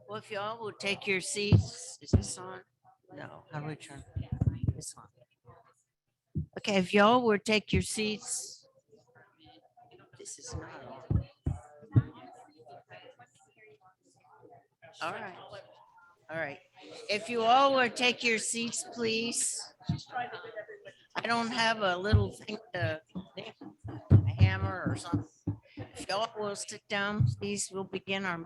Well, if y'all will take your seats, is this on? No, how do we turn this on? Okay, if y'all would take your seats. This is not on. All right. All right. If you all would take your seats, please. I don't have a little thing to, a hammer or something. If y'all will sit down, please, we'll begin our.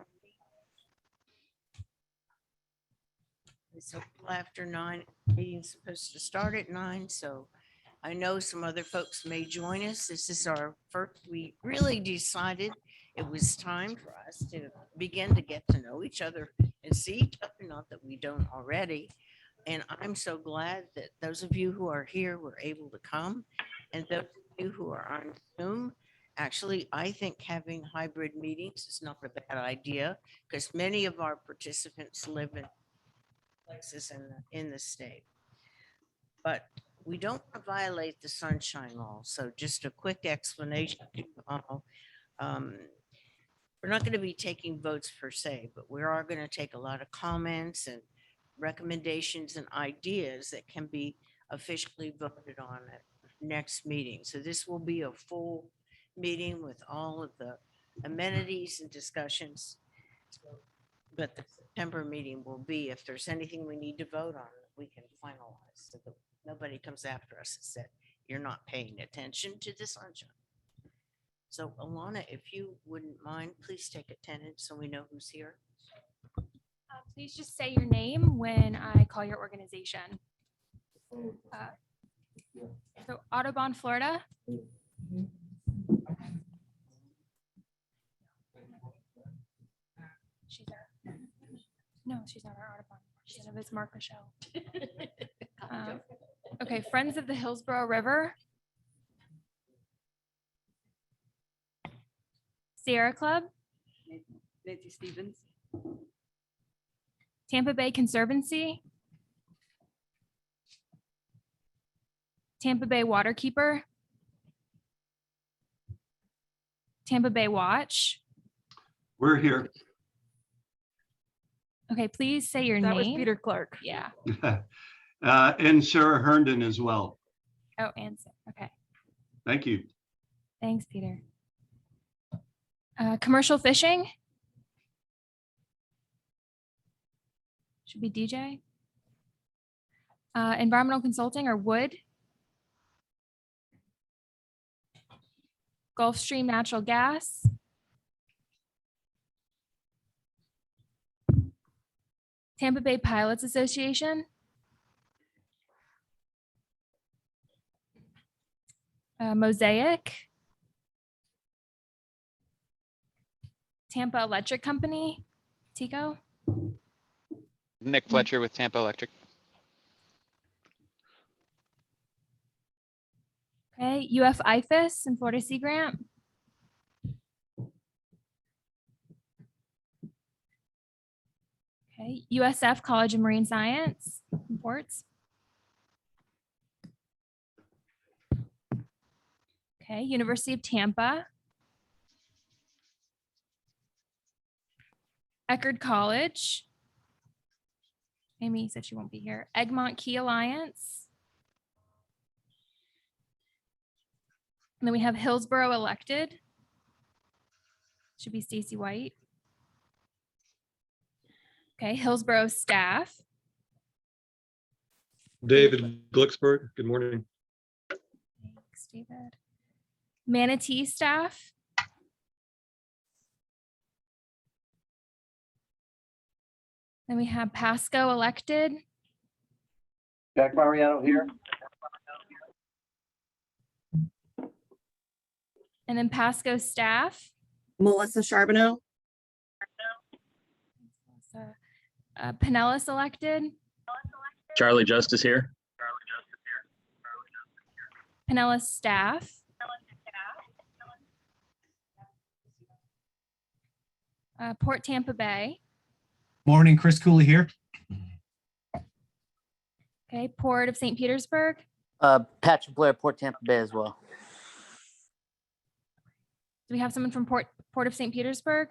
It's after 9, meeting's supposed to start at 9, so I know some other folks may join us. This is our first, we really decided it was time for us to begin to get to know each other and see each other, not that we don't already. And I'm so glad that those of you who are here were able to come, and those of you who are on Zoom. Actually, I think having hybrid meetings is not a bad idea because many of our participants live in places in the state. But we don't violate the sunshine law. So just a quick explanation. Um, We're not going to be taking votes per se, but we are going to take a lot of comments and recommendations and ideas that can be officially voted on at next meeting. So this will be a full meeting with all of the amenities and discussions. But the September meeting will be, if there's anything we need to vote on, we can finalize so that nobody comes after us and said, you're not paying attention to the sunshine. So Alana, if you wouldn't mind, please take attendance so we know who's here. Please just say your name when I call your organization. So Audubon, Florida. She's not our Audubon. She's a Bismarck Michelle. Okay, Friends of the Hillsborough River. Sierra Club. Nancy Stevens. Tampa Bay Conservancy. Tampa Bay Waterkeeper. Tampa Bay Watch. We're here. Okay, please say your That was name. Peter Clark. Yeah. And Sarah Herndon as well. Oh, and okay. Thank you. Thanks, Peter. Commercial fishing. Should be DJ. Environmental consulting or wood. Gulfstream Natural Gas. Tampa Bay Pilots Association. Mosaic. Tampa Electric Company. Tico. Nick Fletcher with Tampa Electric. Okay, UF IFAS and Florida Sea Grant. Okay, USF College of Marine Science and Ports. Okay, University of Tampa. Eckerd College. Amy said she won't be here. Egmont Key Alliance. And then we have Hillsborough Elected. Should be Stacy White. Okay, Hillsborough Staff. David Glicksberg, good morning. Thanks, David. Manatee Staff. Then we have Pasco Elected. Jack Mariano here. And then Pasco Staff. Melissa Charbonneau. Pinellas Elected. Charlie Justice here. Pinellas Staff. Port Tampa Bay. Morning, Chris Cooley here. Okay, Port of St. Petersburg. Patrick Blair, Port Tampa Bay as well. Do we have someone from Port of St. Petersburg?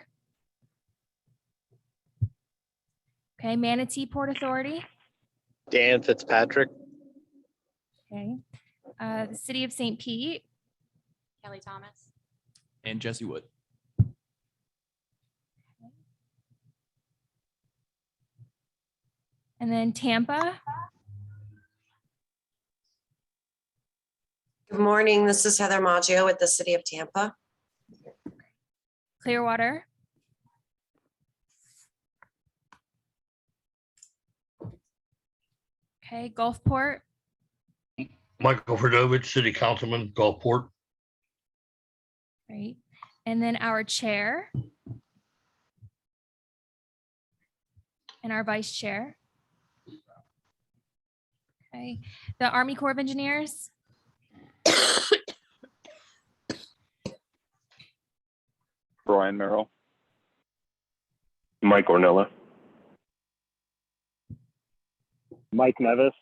Okay, Manatee Port Authority. Dan Fitzpatrick. Okay. The City of St. Pete. Kelly Thomas. And Jesse Wood. And then Tampa. Good morning. This is Heather Maggio with the City of Tampa. Clearwater. Okay, Gulfport. Michael Fredovich, City Councilman, Gulfport. Right. And then our chair. And our vice chair. Okay, the Army Corps of Engineers. Brian Merrill. Mike Ornella. Mike Nevis.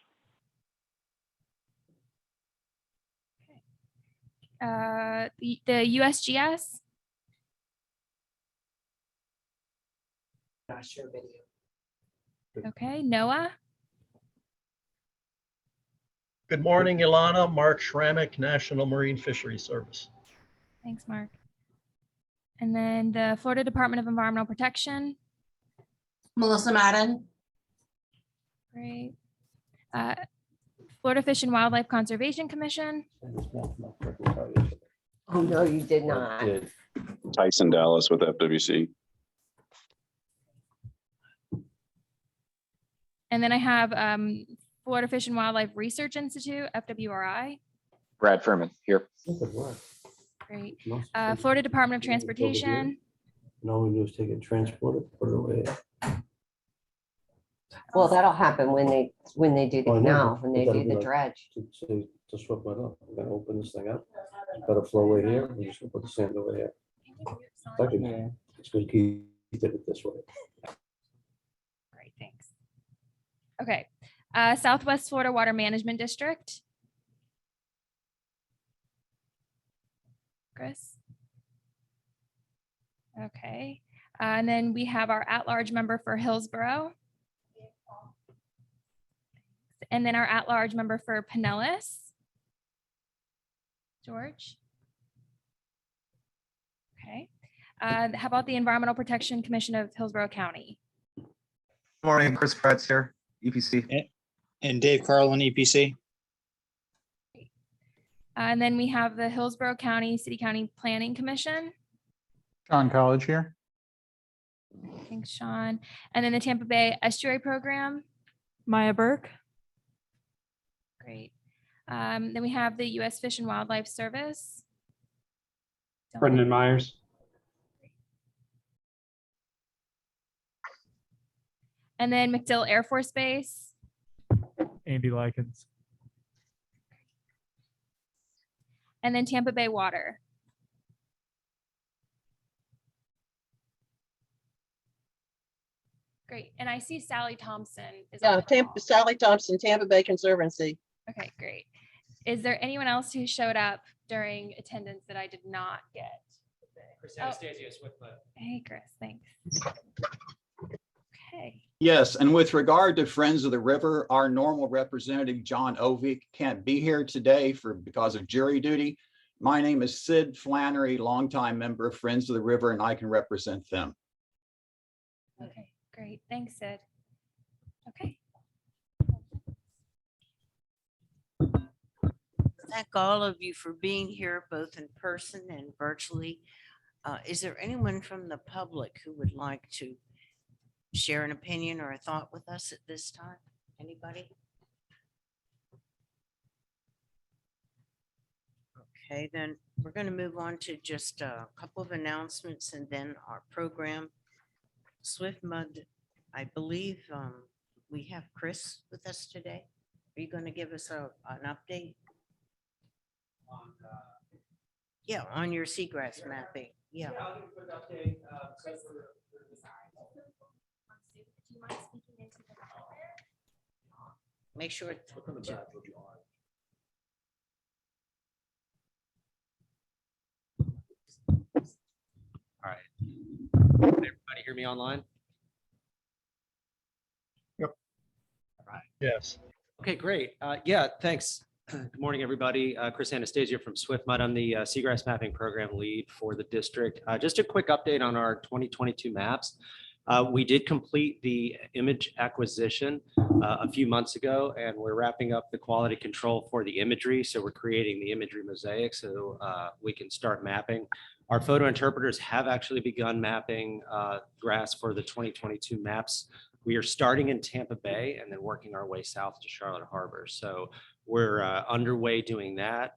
The USGS. Not sure video. Okay, Noah. Good morning, Ilana. Mark Schrammick, National Marine Fisheries Service. Thanks, Mark. And then the Florida Department of Environmental Protection. Melissa Madden. Great. Florida Fish and Wildlife Conservation Commission. Oh, no, you did not. Tyson Dallas with FWC. And then I have Florida Fish and Wildlife Research Institute, FWRI. Brad Furman here. Great. Florida Department of Transportation. And all we do is take it and transport it, put it away. Well, that'll happen when they do the Oh, I know, canal, when they but that'll do be the like- dredge. To swap it up. We're gonna open this thing up. It's got a flowway here. We're just gonna put the sand over here. It's gonna keep it this way. Great, thanks. Okay, Southwest Florida Water Management District. Chris? Okay, and then we have our at-large member for Hillsborough. And then our at-large member for Pinellas. George? Okay, how about the Environmental Protection Commission of Hillsborough County? Morning, Chris Pratt's here, EPC. And Dave Carlin, EPC. And then we have the Hillsborough County City County Planning Commission. John College here. Thanks, Sean. And then the Tampa Bay Estuary Program. Maya Burke. Great. Then we have the U.S. Fish and Wildlife Service. Brendan Myers. And then MacDill Air Force Base. Andy Likens. And then Tampa Bay Water. Great. And I see Sally Thompson is on the call. Sally Thompson, Tampa Bay Conservancy. Okay, great. Is there anyone else who showed up during attendance that I did not get? Chris Anastasia Hey, Chris, thanks. Okay. Yes, and with regard to Friends of the River, our normal representative, John Ovick, can't be here today because of jury duty. My name is Sid Flannery, longtime member of Friends of the River, and I can represent them. Okay, great. Thanks, Sid. Okay. Thank all of you for being here, both in person and virtually. Is there anyone from the public who would like to share an opinion or a thought with us at this time? Anybody? Okay, then we're going to move on to just a couple of announcements and then our program. Swift Mud, I believe we have Chris with us today. Are you going to give us an update? Yeah, on your seagrass mapping. Yeah. Make sure. All right. Can everybody hear me online? Yes. Okay, great. Yeah, thanks. Good morning, everybody. Chris Anastasia from SwiftMud. I'm the Seagrass Mapping Program Lead for the district. Just a quick update on our 2022 maps. We did complete the image acquisition a few months ago, and we're wrapping up the quality control for the imagery. So we're creating the imagery mosaic so we can start mapping. Our photo interpreters have actually begun mapping grass for the 2022 maps. We are starting in Tampa Bay and then working our way south to Charlotte Harbor. So we're underway doing that,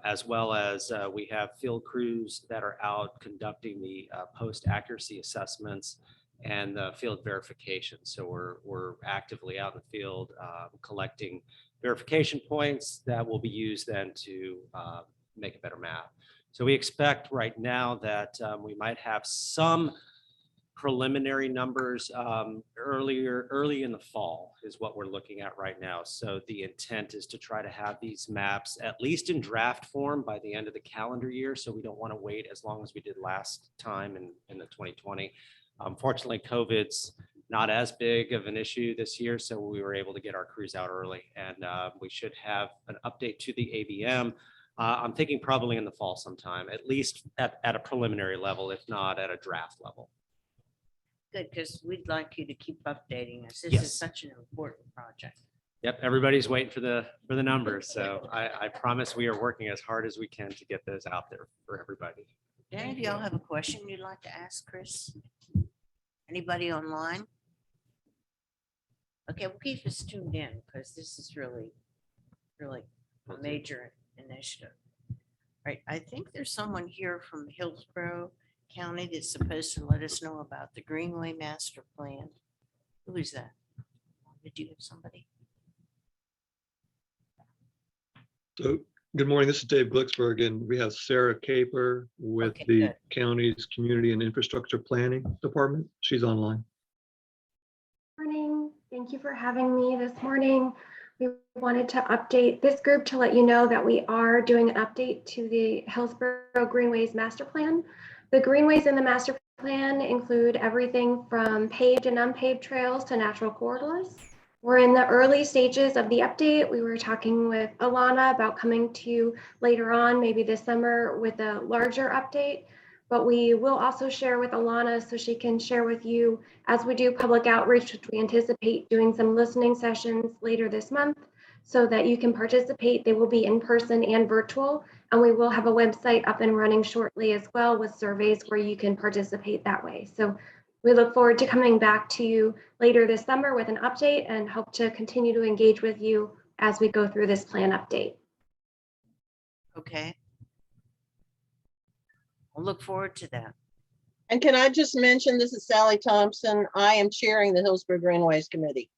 as well as we have field crews that are out conducting the post accuracy assessments and field verification. So we're actively out in the field collecting verification points that will be used then to make a better map. So we expect right now that we might have some preliminary numbers early in the fall is what we're looking at right now. So the intent is to try to have these maps at least in draft form by the end of the calendar year. So we don't want to wait as long as we did last time in the 2020. Unfortunately, COVID's not as big of an issue this year, so we were able to get our crews out early, and we should have an update to the ABM. I'm thinking probably in the fall sometime, at least at a preliminary level, if not at a draft level. Good, because we'd like you to keep updating us. This Yes. is such an important project. Yep, everybody's waiting for the numbers, so I promise we are working as hard as we can to get those out there for everybody. Do any of y'all have a question you'd like to ask Chris? Anybody online? Okay, we'll keep us tuned in because this is really a major initiative. Right, I think there's someone here from Hillsborough County that's supposed to let us know about the Greenway Master Plan. Who is that? Did you have somebody? So, good morning. This is Dave Glicksberg, and we have Sarah Caper with Okay, the good. county's Community and Infrastructure Planning Department. She's online. Morning. Thank you for having me this morning. We wanted to update this group to let you know that we are doing an update to the Hillsborough Greenways Master Plan. The greenways in the master plan include everything from paved and unpaved trails to natural corridors. We're in the early stages of the update. We were talking with Alana about coming to you later on, maybe this summer, with a larger update. But we will also share with Alana so she can share with you as we do public outreach, which we anticipate doing some listening sessions later this month so that you can participate. They will be in person and virtual, and we will have a website up and running shortly as well with surveys where you can participate that way. So we look forward to coming back to you later this summer with an update and hope to continue to engage with you as we go through this plan update. Okay. I'll look forward to that. And can I just mention, this is Sally Thompson. I am chairing the Hillsborough Greenways Committee.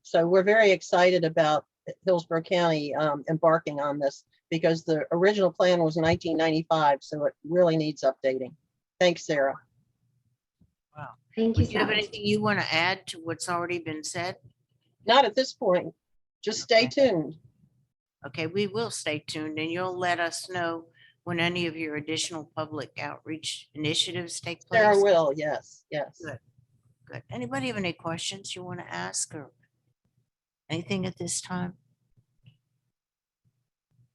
So we're very excited about Hillsborough County embarking on this because the original plan was 1995, so it really needs updating. Thanks, Sarah. Wow. Thank you, Do you have Sally. anything you want to add to what's already been said? Not at this point. Just stay tuned. Okay, we will stay tuned and you'll let us know when any of your additional public outreach initiatives take place. Sarah will, yes, yes. Good, good. Anybody have any questions you want to ask or anything at this time?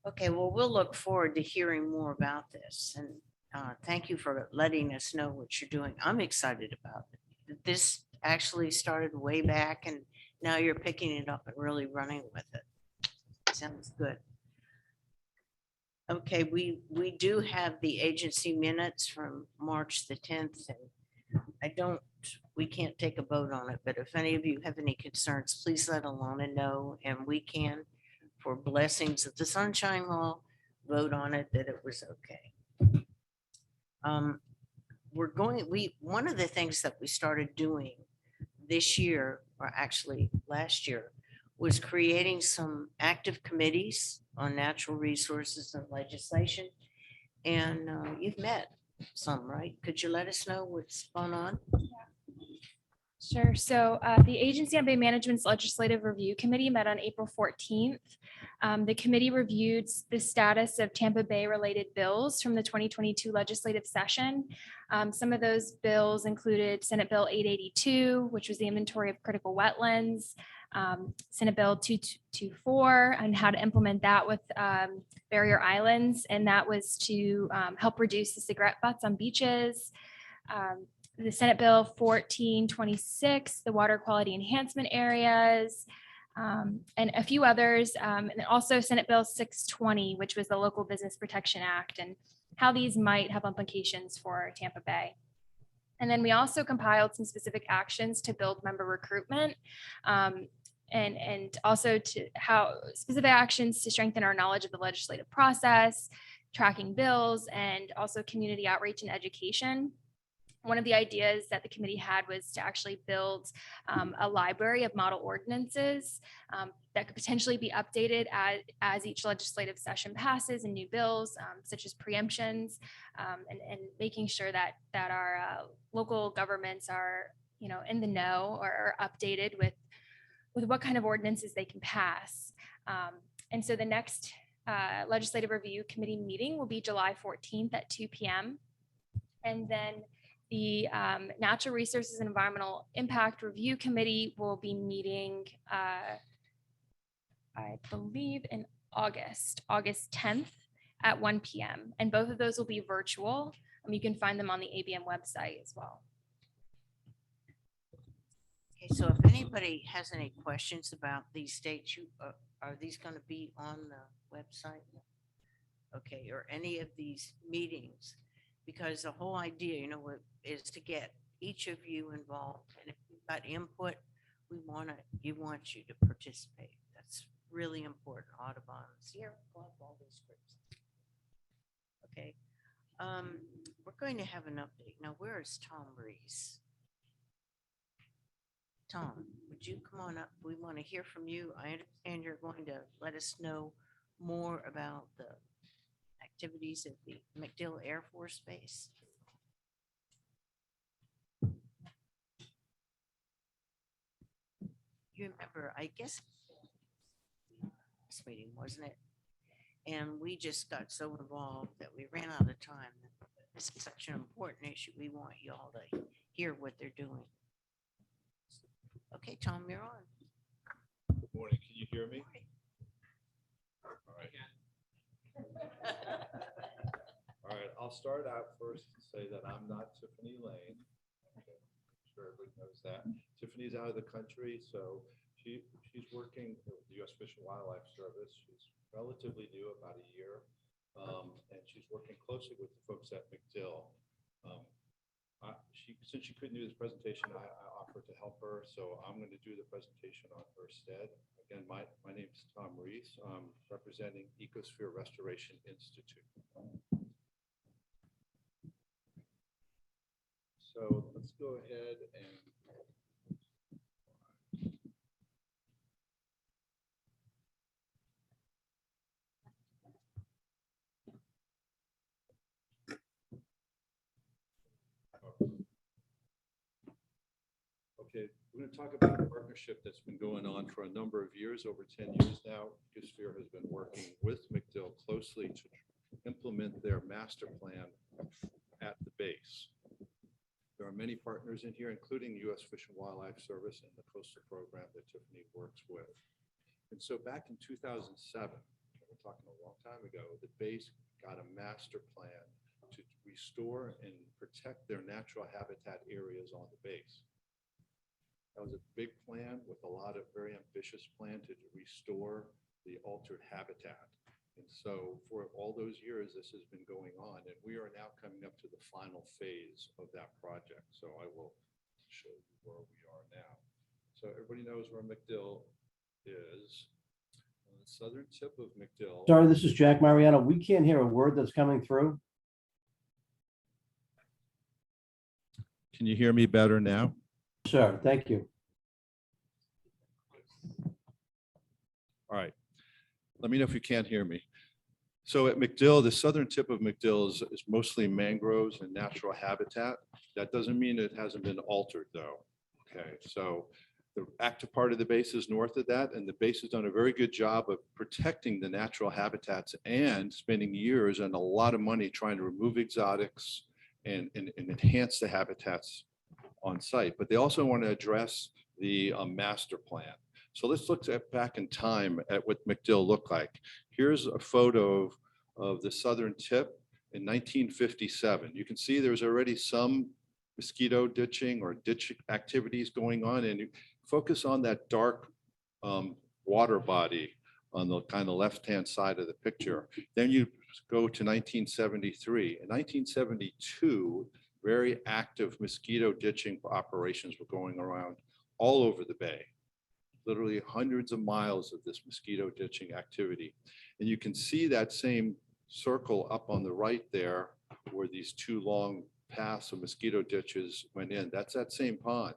Okay, well, we'll look forward to hearing more about this and thank you for letting us know what you're doing. I'm excited about it. This actually started way back and now you're picking it up and really running with it. Sounds good. Okay, we do have the agency minutes from March the 10th and we can't take a vote on it, but if any of you have any concerns, please let Alana know and we can, for blessings of the Sunshine Law, vote on it that it was okay. One of the things that we started doing this year, or actually last year, was creating some active committees on natural resources and legislation. And you've met some, right? Could you let us know what's going on? Sure. So the Agency on Bay Management's Legislative Review Committee met on April 14th. The committee reviewed the status of Tampa Bay related bills from the 2022 legislative session. Some of those bills included Senate Bill 882, which was the inventory of critical wetlands, Senate Bill 2224, and how to implement that with barrier islands. And that was to help reduce the cigarette butts on beaches. The Senate Bill 1426, the water quality enhancement areas, and a few others. And also Senate Bill 620, which was the Local Business Protection Act, and how these might have implications for Tampa Bay. And then we also compiled some specific actions to build member recruitment, and also to how specific actions to strengthen our knowledge of the legislative process, tracking bills, and also community outreach and education. One of the ideas that the committee had was to actually build a library of model ordinances that could potentially be updated as each legislative session passes and new bills, such as preemptions, and making sure that our local governments are, in the know or are updated with what kind of ordinances they can pass. And so the next legislative review committee meeting will be July 14th at 2 p.m. And then the Natural Resources and Environmental Impact Review Committee will be meeting, I believe, in August 10th at 1 p.m. And both of those will be virtual. You can find them on the ABM website as well. Okay, so if anybody has any questions about these dates, are these going to be on the website? Okay, or any of these meetings? Because the whole idea, is to get each of you involved. And if you've got input, we want you to participate. That's really important. Audubon's here, all these groups. Okay. We're going to have an update. Now, where is Tom Reese? Tom, would you come on up? We want to hear from you. I understand you're going to let us know more about the activities at the MacDill Air Force Base. You remember, I guess, this meeting, wasn't it? And we just got so involved that we ran out of time. This is such an important issue. We want you all to hear what they're doing. Okay, Tom, you're on. Good morning. Can you hear me? All right. All right, I'll start out first and say that I'm not Tiffany Lane. Okay, I'm sure everybody knows that. Tiffany's out of the country, so she's working with the U.S. Fish and Wildlife Service. She's relatively new, about a year, and she's working closely with the folks at MacDill. Since she couldn't do this presentation, I offered to help her, so I'm going to do the presentation on her stead. Again, my name is Tom Reese, representing Ecosphere Restoration Institute. So let's go ahead and okay, we're going to talk about a partnership that's been going on for a number of years, over 10 years now. Ecosphere has been working with MacDill closely to implement their master plan at the base. There are many partners in here, including U.S. Fish and Wildlife Service and the coastal program that Tiffany works with. And so back in 2007, we're talking a long time ago, the base got a master plan to restore and protect their natural habitat areas on the base. That was a big plan with a lot of very ambitious plan to restore the altered habitat. And so for all those years, this has been going on, and we are now coming up to the final phase of that project. So I will show you where we are now. So everybody knows where MacDill is. On the southern tip of MacDill. Sorry, this is Jack Mariano. We can't hear a word that's coming through. Can you hear me better now? Sure, thank you. All right. Let me know if you can't hear me. So at MacDill, the southern tip of MacDill is mostly mangroves and natural habitat. That doesn't mean it hasn't been altered though. Okay, so the active part of the base is north of that, and the base has done a very good job of protecting the natural habitats and spending years and a lot of money trying to remove exotics and enhance the habitats on site. But they also want to address the master plan. So let's look back in time at what McDill looked like. Here's a photo of the southern tip in 1957. You can see there's already some mosquito ditching or ditch activities going on, and you focus on that dark water body on the kind of left-hand side of the picture. Then you go to 1973. In 1972, very active mosquito ditching operations were going around all over the bay. Literally hundreds of miles of this mosquito ditching activity. And you can see that same circle up on the right there where these two long paths of mosquito ditches went in. That's that same pond.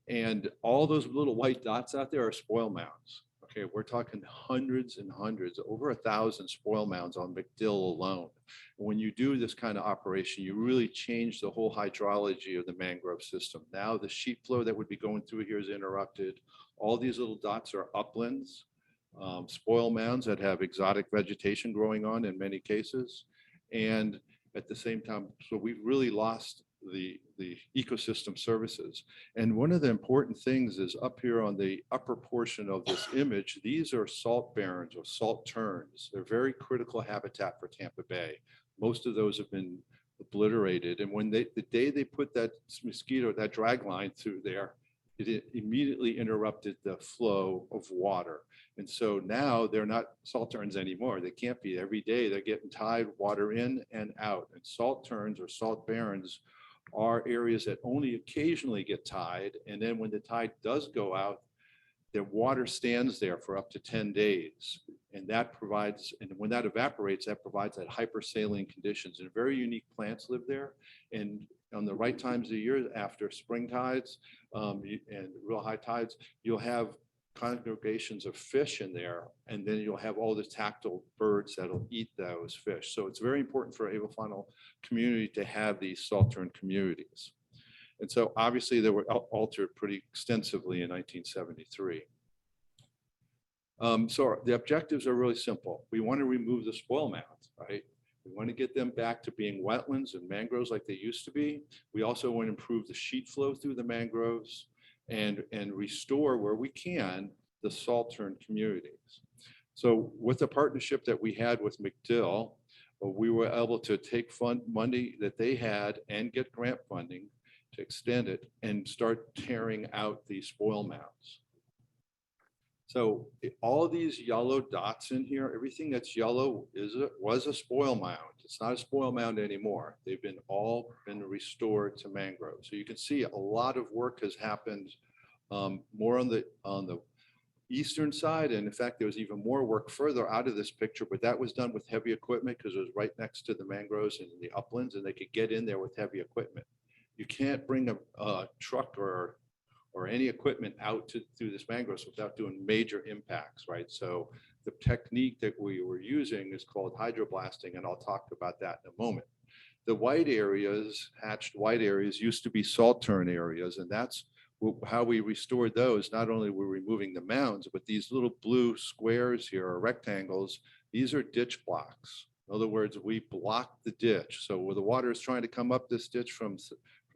And all those little white dots out there are spoil mounds. Okay, we're talking hundreds and hundreds, over 1,000 spoil mounds on McDill alone. When you do this kind of operation, you really change the whole hydrology of the mangrove system. Now the sheet flow that would be going through here is interrupted. All these little dots are uplands, spoil mounds that have exotic vegetation growing on in many cases. And at the same time, so we've really lost the ecosystem services. And one of the important things is up here on the upper portion of this image, these are salt barrens or salt terns. They're very critical habitat for Tampa Bay. Most of those have been obliterated. And when the day they put that mosquito, that drag line through there, it immediately interrupted the flow of water. And so now they're not salt terns anymore. They can't be. Every day they're getting tide water in and out. And salt terns or salt barrens are areas that only occasionally get tide. And then when the tide does go out, the water stands there for up to 10 days. And that provides, and when that evaporates, that provides that hypersaline conditions. And very unique plants live there. And on the right times of the year, after spring tides and real high tides, you'll have congregations of fish in there, and then you'll have all the tactile birds that'll eat those fish. So it's very important for a avifaunal community to have these salt tern communities. And so obviously they were altered pretty extensively in 1973. So the objectives are really simple. We want to remove the spoil mounds, right? We want to get them back to being wetlands and mangroves like they used to be. We also want to improve the sheet flow through the mangroves and restore where we can the salt tern communities. So with the partnership that we had with McDill, we were able to take money that they had and get grant funding to extend it and start tearing out these spoil mounds. So all of these yellow dots in here, everything that's yellow was a spoil mound. It's not a spoil mound anymore. They've all been restored to mangrove. So you can see a lot of work has happened more on the eastern side. And in fact, there was even more work further out of this picture, but that was done with heavy equipment because it was right next to the mangroves and the uplands, and they could get in there with heavy equipment. You can't bring a truck or any equipment out through this mangroves without doing major impacts, right? So the technique that we were using is called hydroblasting, and I'll talk about that in a moment. The white areas, hatched white areas, used to be salt tern areas, and that's how we restored those. Not only were we removing the mounds, but these little blue squares here or rectangles, these are ditch blocks. In other words, we block the ditch. So where the water is trying to come up this ditch from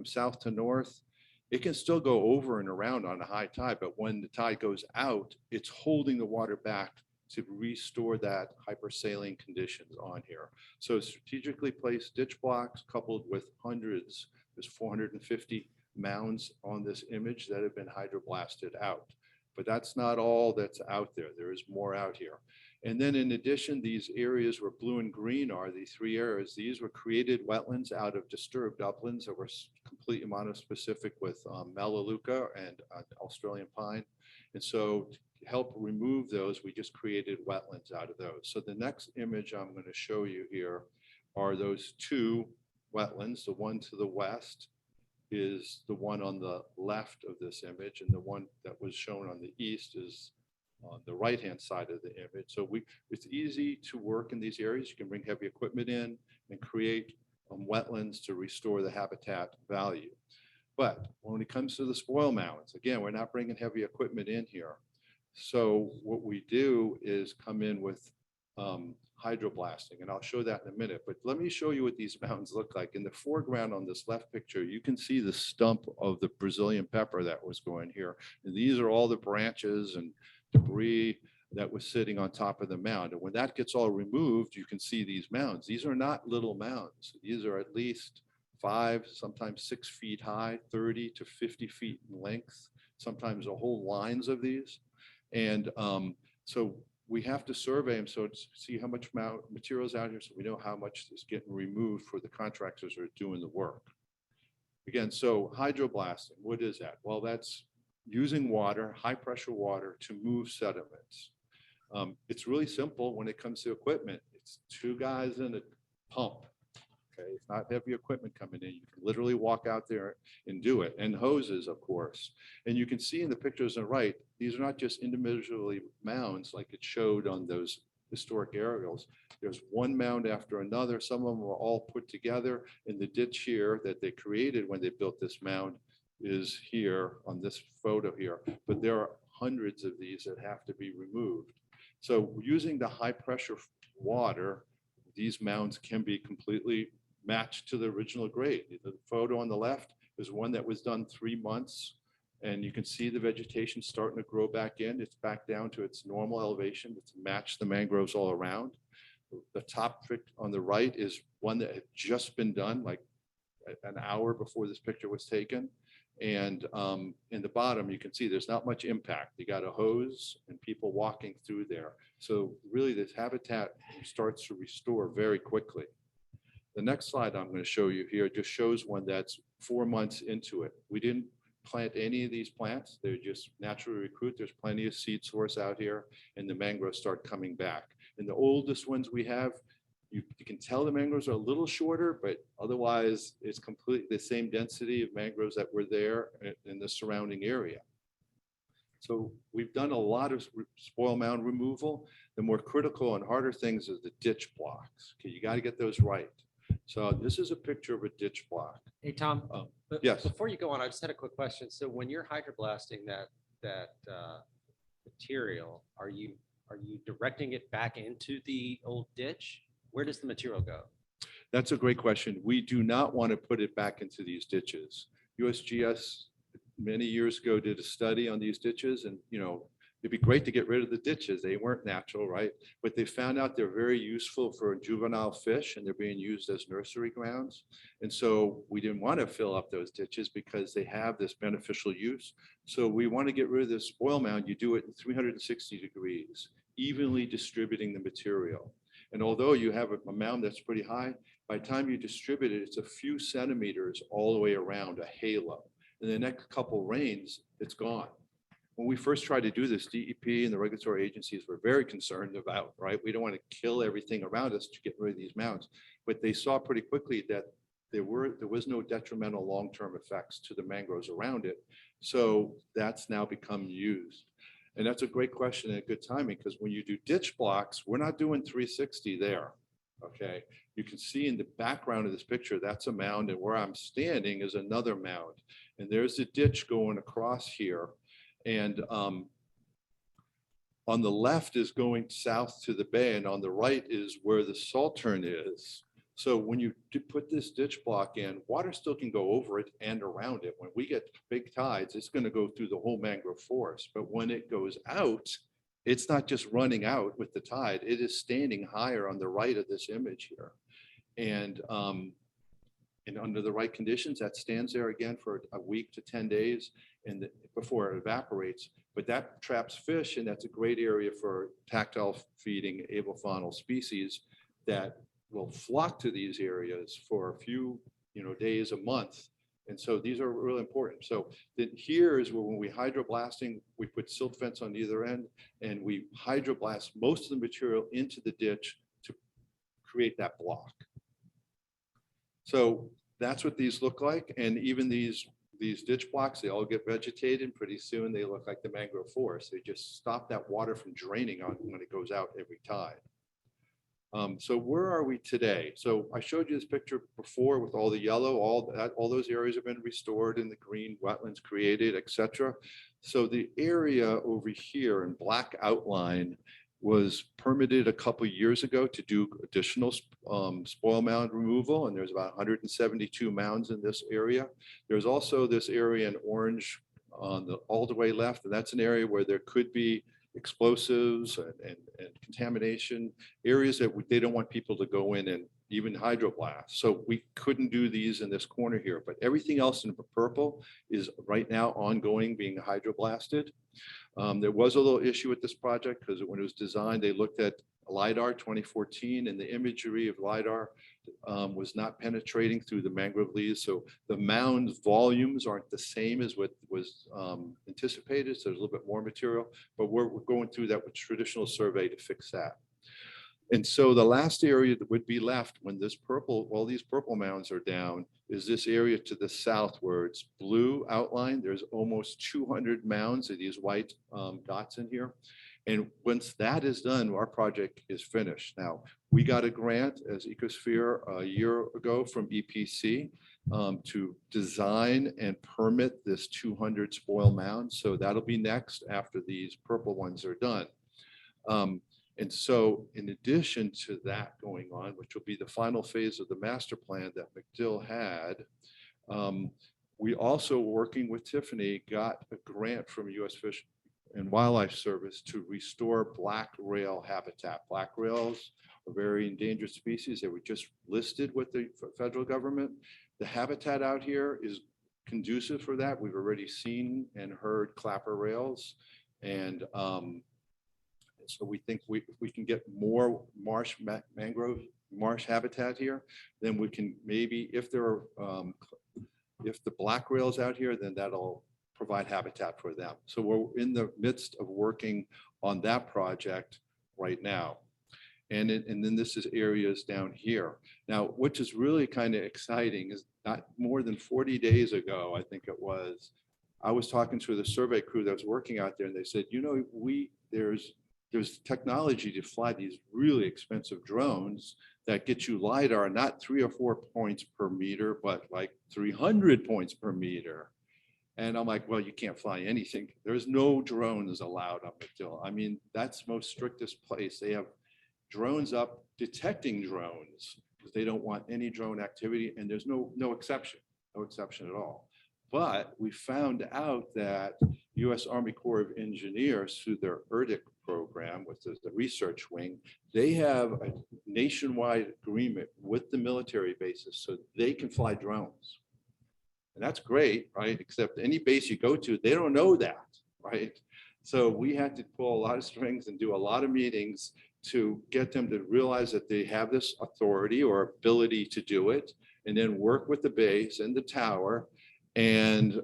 south to north, it can still go over and around on a high tide, but when the tide goes out, it's holding the water back to restore that hypersaline conditions on here. So strategically placed ditch blocks coupled with hundreds, there's 450 mounds on this image that have been hydroblasted out. But that's not all that's out there. There is more out here. And then in addition, these areas where blue and green are, the three areas, these were created wetlands out of disturbed uplands that were completely monospecific with Melaleuca and Australian pine. And so to help remove those, we just created wetlands out of those. So the next image I'm going to show you here are those two wetlands. The one to the west is the one on the left of this image, and the one that was shown on the east is on the right-hand side of the image. So it's easy to work in these areas. You can bring heavy equipment in and create wetlands to restore the habitat value. But when it comes to the spoil mounds, again, we're not bringing heavy equipment in here. So what we do is come in with hydroblasting, and I'll show that in a minute. But let me show you what these mounds look like. In the foreground on this left picture, you can see the stump of the Brazilian pepper that was going here. And these are all the branches and debris that was sitting on top of the mound. And when that gets all removed, you can see these mounds. These are not little mounds. These are at least 5, sometimes 6 feet high, 30 to 50 feet in length, sometimes a whole lines of these. And so we have to survey them so to see how much materials out here, so we know how much is getting removed for the contractors who are doing the work. Again, so hydroblasting, what is that? Well, that's using water, high pressure water, to move sediments. It's really simple when it comes to equipment. It's 2 guys in a pump. Okay, it's not heavy equipment coming in. You can literally walk out there and do it, and hoses, of course. And you can see in the pictures on the right, these are not just individually mounds like it showed on those historic aerials. There's one mound after another. Some of them were all put together in the ditch here that they created when they built this mound is here on this photo here. But there are hundreds of these that have to be removed. So using the high pressure water, these mounds can be completely matched to the original grade. The photo on the left is one that was done 3 months, and you can see the vegetation starting to grow back in. It's back down to its normal elevation. It's matched the mangroves all around. The top pic on the right is one that had just been done like an hour before this picture was taken. And in the bottom, you can see there's not much impact. You got a hose and people walking through there. So really this habitat starts to restore very quickly. The next slide I'm going to show you here just shows one that's 4 months into it. We didn't plant any of these plants. They're just naturally recruit. There's plenty of seed source out here, and the mangroves start coming back. And the oldest ones we have, you can tell the mangroves are a little shorter, but otherwise it's completely the same density of mangroves that were there in the surrounding area. So we've done a lot of spoil mound removal. The more critical and harder things is the ditch blocks. Okay, you got to get those right. So this is a picture of a ditch block. Hey, Tom. Yes. Before you go on, I just had a quick question. So when you're hydroblasting that material, are you directing it back into the old ditch? Where does the material go? That's a great question. We do not want to put it back into these ditches. USGS many years ago did a study on these ditches, and it'd be great to get rid of the ditches. They weren't natural, right? But they found out they're very useful for juvenile fish, and they're being used as nursery grounds. And so we didn't want to fill up those ditches because they have this beneficial use. So we want to get rid of this spoil mound. You do it in 360 degrees, evenly distributing the material. And although you have a mound that's pretty high, by the time you distribute it, it's a few centimeters all the way around, a halo. In the next couple rains, it's gone. When we first tried to do this, DEP and the regulatory agencies were very concerned about, right? We don't want to kill everything around us to get rid of these mounds. But they saw pretty quickly that there was no detrimental long-term effects to the mangroves around it. So that's now become used. And that's a great question and a good timing, because when you do ditch blocks, we're not doing 360 there. Okay, you can see in the background of this picture, that's a mound, and where I'm standing is another mound. And there's a ditch going across here. And on the left is going south to the bay, and on the right is where the Saltern is. So when you put this ditch block in, water still can go over it and around it. When we get big tides, it's going to go through the whole mangrove forest. But when it goes out, it's not just running out with the tide. It is standing higher on the right of this image here. And under the right conditions, that stands there again for a week to 10 days and before it evaporates. But that traps fish, and that's a great area for tactile feeding avifaunal species that will flock to these areas for a few days, a month. And so these are really important. So here is where when we hydroblasting, we put silt fence on either end, and we hydroblast most of the material into the ditch to create that block. So that's what these look like. And even these ditch blocks, they all get vegetated, and pretty soon they look like the mangrove forest. They just stop that water from draining on when it goes out every tide. So where are we today? So I showed you this picture before with all the yellow, all those areas have been restored and the green wetlands created, etc. So the area over here in black outline was permitted a couple years ago to do additional spoil mound removal, and there's about 172 mounds in this area. There's also this area in orange on the all the way left, and that's an area where there could be explosives and contamination, areas that they don't want people to go in and even hydroblast. So we couldn't do these in this corner here, but everything else in purple is right now ongoing, being hydroblasted. There was a little issue with this project because when it was designed, they looked at LiDAR 2014 and the imagery of LiDAR was not penetrating through the mangrove leaves. So the mound volumes aren't the same as what was anticipated. So there's a little bit more material, but we're going through that with traditional survey to fix that. And so the last area that would be left when this purple, all these purple mounds are down, is this area to the south where it's blue outlined. There's almost 200 mounds of these white dots in here. And once that is done, our project is finished. Now, we got a grant as Ecosphere a year ago from EPC to design and permit this 200 spoil mound. So that'll be next after these purple ones are done. And so in addition to that going on, which will be the final phase of the master plan that McDill had, we also, working with Tiffany, got a grant from U.S. Fish and Wildlife Service to restore black rail habitat. Black rails are very endangered species. They were just listed with the federal government. The habitat out here is conducive for that. We've already seen and heard clapper rails, and so we think if we can get more mangrove marsh habitat here, then we can maybe, if there are, if the black rails out here, then that'll provide habitat for them. So we're in the midst of working on that project right now. And then this is areas down here. Now, which is really kind of exciting is not more than 40 days ago, I think it was, I was talking to the survey crew that was working out there, and they said, you know, there's technology to fly these really expensive drones that get you LiDAR, not 3 or 4 points per meter, but like 300 points per meter. And I'm like, well, you can't fly anything. There's no drones allowed up McDill. I mean, that's most strictest place. They have drones up detecting drones because they don't want any drone activity, and there's no exception at all. But we found out that U.S. Army Corps of Engineers, through their ERDIC program, which is the research wing, they have a nationwide agreement with the military bases so they can fly drones. And that's great, right? Except any base you go to, they don't know that, right? So we had to pull a lot of strings and do a lot of meetings to get them to realize that they have this authority or ability to do it, and then work with the base and the tower. And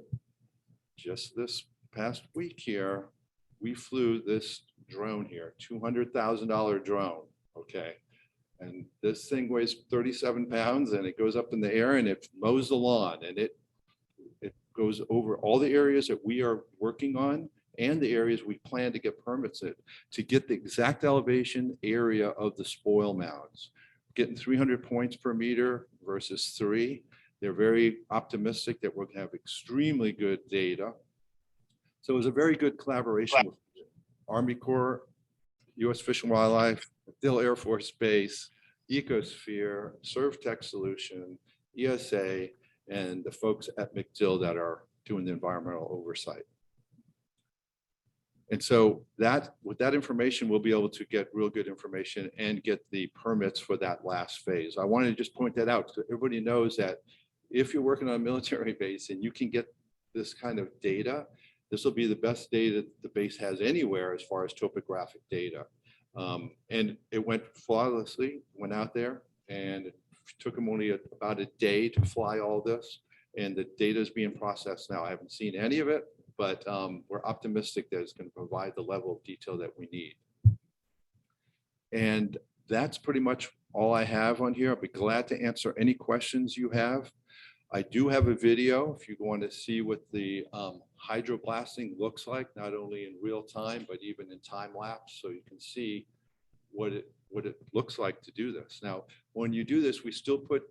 just this past week here, we flew this drone here, $200,000 drone, okay? And this thing weighs 37 pounds and it goes up in the air and it mows the lawn, and it goes over all the areas that we are working on and the areas we plan to get permits in to get the exact elevation area of the spoil mounds. Getting 300 points per meter versus 3. They're very optimistic that we're going to have extremely good data. So it was a very good collaboration with Army Corps, U.S. Fish and Wildlife, McDill Air Force Base, Ecosphere, ServTech Solution, ESA, and the folks at McDill that are doing the environmental oversight. And so that, with that information, we'll be able to get real good information and get the permits for that last phase. I wanted to just point that out so everybody knows that if you're working on a military base and you can get this kind of data, this will be the best data the base has anywhere as far as topographic data. And it went flawlessly, went out there, and it took them only about a day to fly all this. And the data is being processed now. I haven't seen any of it, but we're optimistic that it's going to provide the level of detail that we need. And that's pretty much all I have on here. I'll be glad to answer any questions you have. I do have a video if you want to see what the hydroblasting looks like, not only in real time, but even in time lapse. So you can see what what it looks like to do this. Now, when you do this, we still put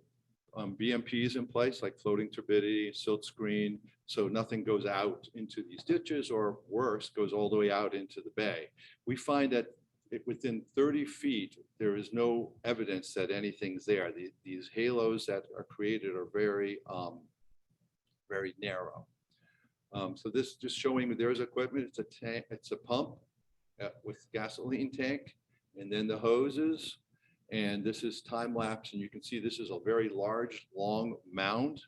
BMPs in place, like floating turbidity, silt screen, so nothing goes out into these ditches, or worse, goes all the way out into the bay. We find that within 30 feet, there is no evidence that anything's there. These halos that are created are very, very narrow. So this just showing there's equipment. It's a tank, it's a pump with gasoline tank, and then the hoses. And this is time lapse, and you can see this is a very large, long mound.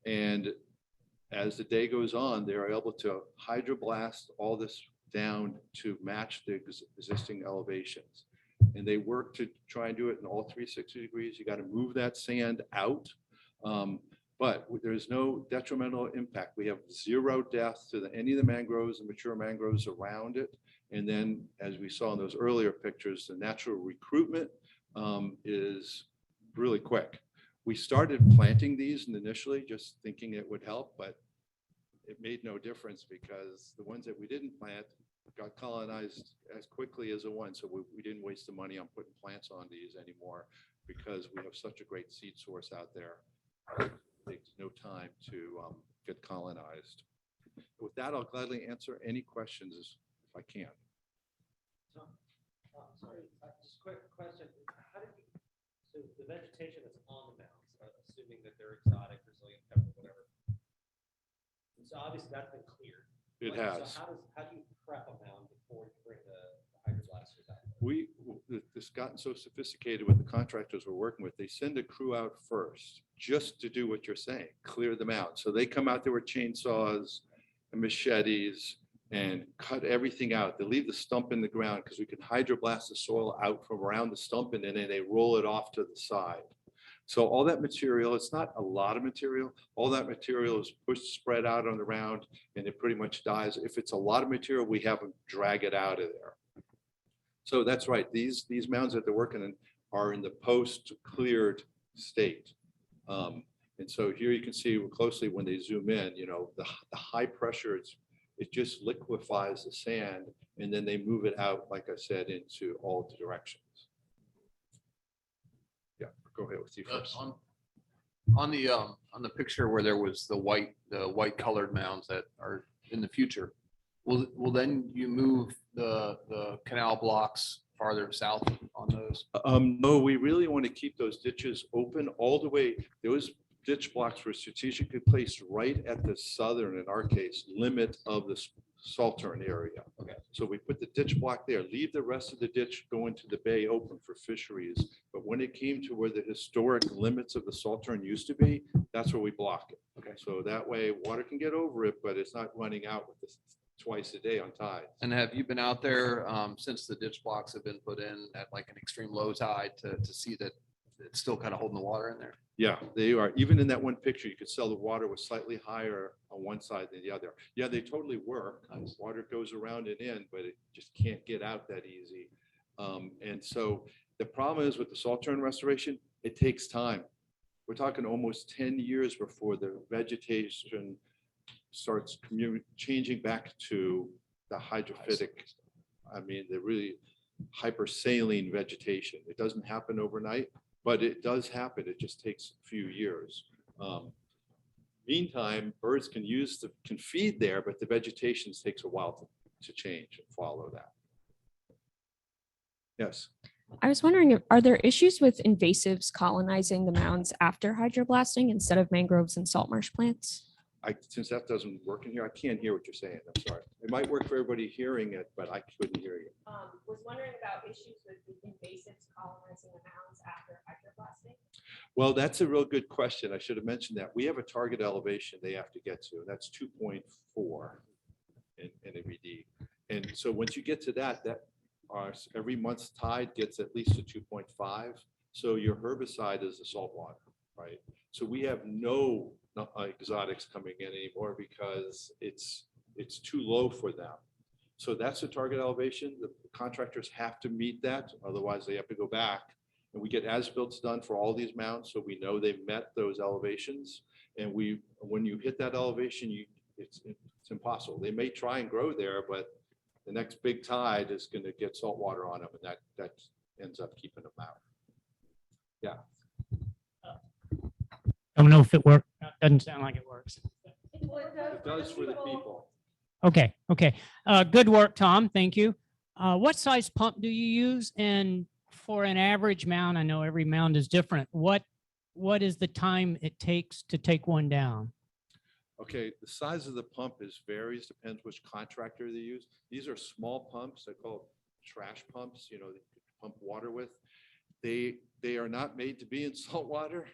And as the day goes on, they're able to hydroblast all this down to match the existing elevations. And they work to try and do it in all 360 degrees. You got to move that sand out. But there's no detrimental impact. We have 0 death to any of the mangroves and mature mangroves around it. And then, as we saw in those earlier pictures, the natural recruitment is really quick. We started planting these initially just thinking it would help, but it made no difference because the ones that we didn't plant got colonized as quickly as the ones. So we didn't waste the money on putting plants on these anymore because we have such a great seed source out there. It takes no time to get colonized. With that, I'll gladly answer any questions if I can. Sorry, just a quick question. How did you, so the vegetation that's on the mounds, assuming that they're exotic, Brazilian pepper, whatever. So obviously that's been cleared. It has. So how do you prep a mound before you bring the hydroblasters out? This gotten so sophisticated with the contractors we're working with, they send a crew out first just to do what you're saying, clear them out. So they come out there with chainsaws and machetes and cut everything out. They leave the stump in the ground because we can hydroblast the soil out from around the stump, and then they roll it off to the side. So all that material, it's not a lot of material. All that material is pushed, spread out on the ground, and it pretty much dies. If it's a lot of material, we have them drag it out of there. So that's right. These mounds that they're working in are in the post-cleared state. And so here you can see closely when they zoom in, you know, the high pressure, it just liquefies the sand, and then they move it out, like I said, into all the directions. Yeah, go ahead with you first. On the picture where there was the white colored mounds that are in the future, will then you move the canal blocks farther south on those? No, we really want to keep those ditches open all the way. Those ditch blocks were strategically placed right at the southern, in our case, limit of the Saltern area. Okay. So we put the ditch block there, leave the rest of the ditch going to the bay open for fisheries. But when it came to where the historic limits of the Saltern used to be, that's where we block it. Okay. So that way water can get over it, but it's not running out with this twice a day on tides. And have you been out there since the ditch blocks have been put in at like an extreme low tide to see that it's still kind of holding the water in there? Yeah, they are. Even in that one picture, you could tell the water was slightly higher on one side than the other. Yeah, they totally work. Nice. Water goes around and in, but it just can't get out that easy. And so the problem is with the Saltern restoration, it takes time. We're talking almost 10 years before the vegetation starts changing back to the hydrophytic, I mean, the really hypersaline vegetation. It doesn't happen overnight, but it does happen. It just takes a few years. Meantime, birds can feed there, but the vegetation takes a while to change and follow that. Yes. I was wondering, are there issues with invasives colonizing the mounds after hydroblasting instead of mangroves and salt marsh plants? Since that doesn't work in here, I can't hear what you're saying. I'm sorry. It might work for everybody hearing it, but I couldn't hear you. Was wondering about issues with invasives colonizing the mounds after hydroblasting. Well, that's a real good question. I should have mentioned that. We have a target elevation they have to get to, and that's 2.4 in NAVD. And so once you get to that every month's tide gets at least a 2.5. So your herbicide is the salt water, right? So we have no exotics coming in anymore because it's too low for them. So that's the target elevation. The contractors have to meet that, otherwise they have to go back. And we get as-builts done for all these mounts, so we know they've met those elevations. And when you hit that elevation, it's impossible. They may try and grow there, but the next big tide is going to get salt water on them, and ends up keeping them out. Yeah. Don't know if it worked. Doesn't sound like it works. It does for the people. Okay, okay. Good work, Tom. Thank you. What size pump do you use? And for an average mound, I know every mound is different. What is the time it takes to take one down? Okay, the size of the pump varies, depends which contractor they use. These are small pumps. I call them trash pumps, you know, they pump water with. They are not made to be in salt water.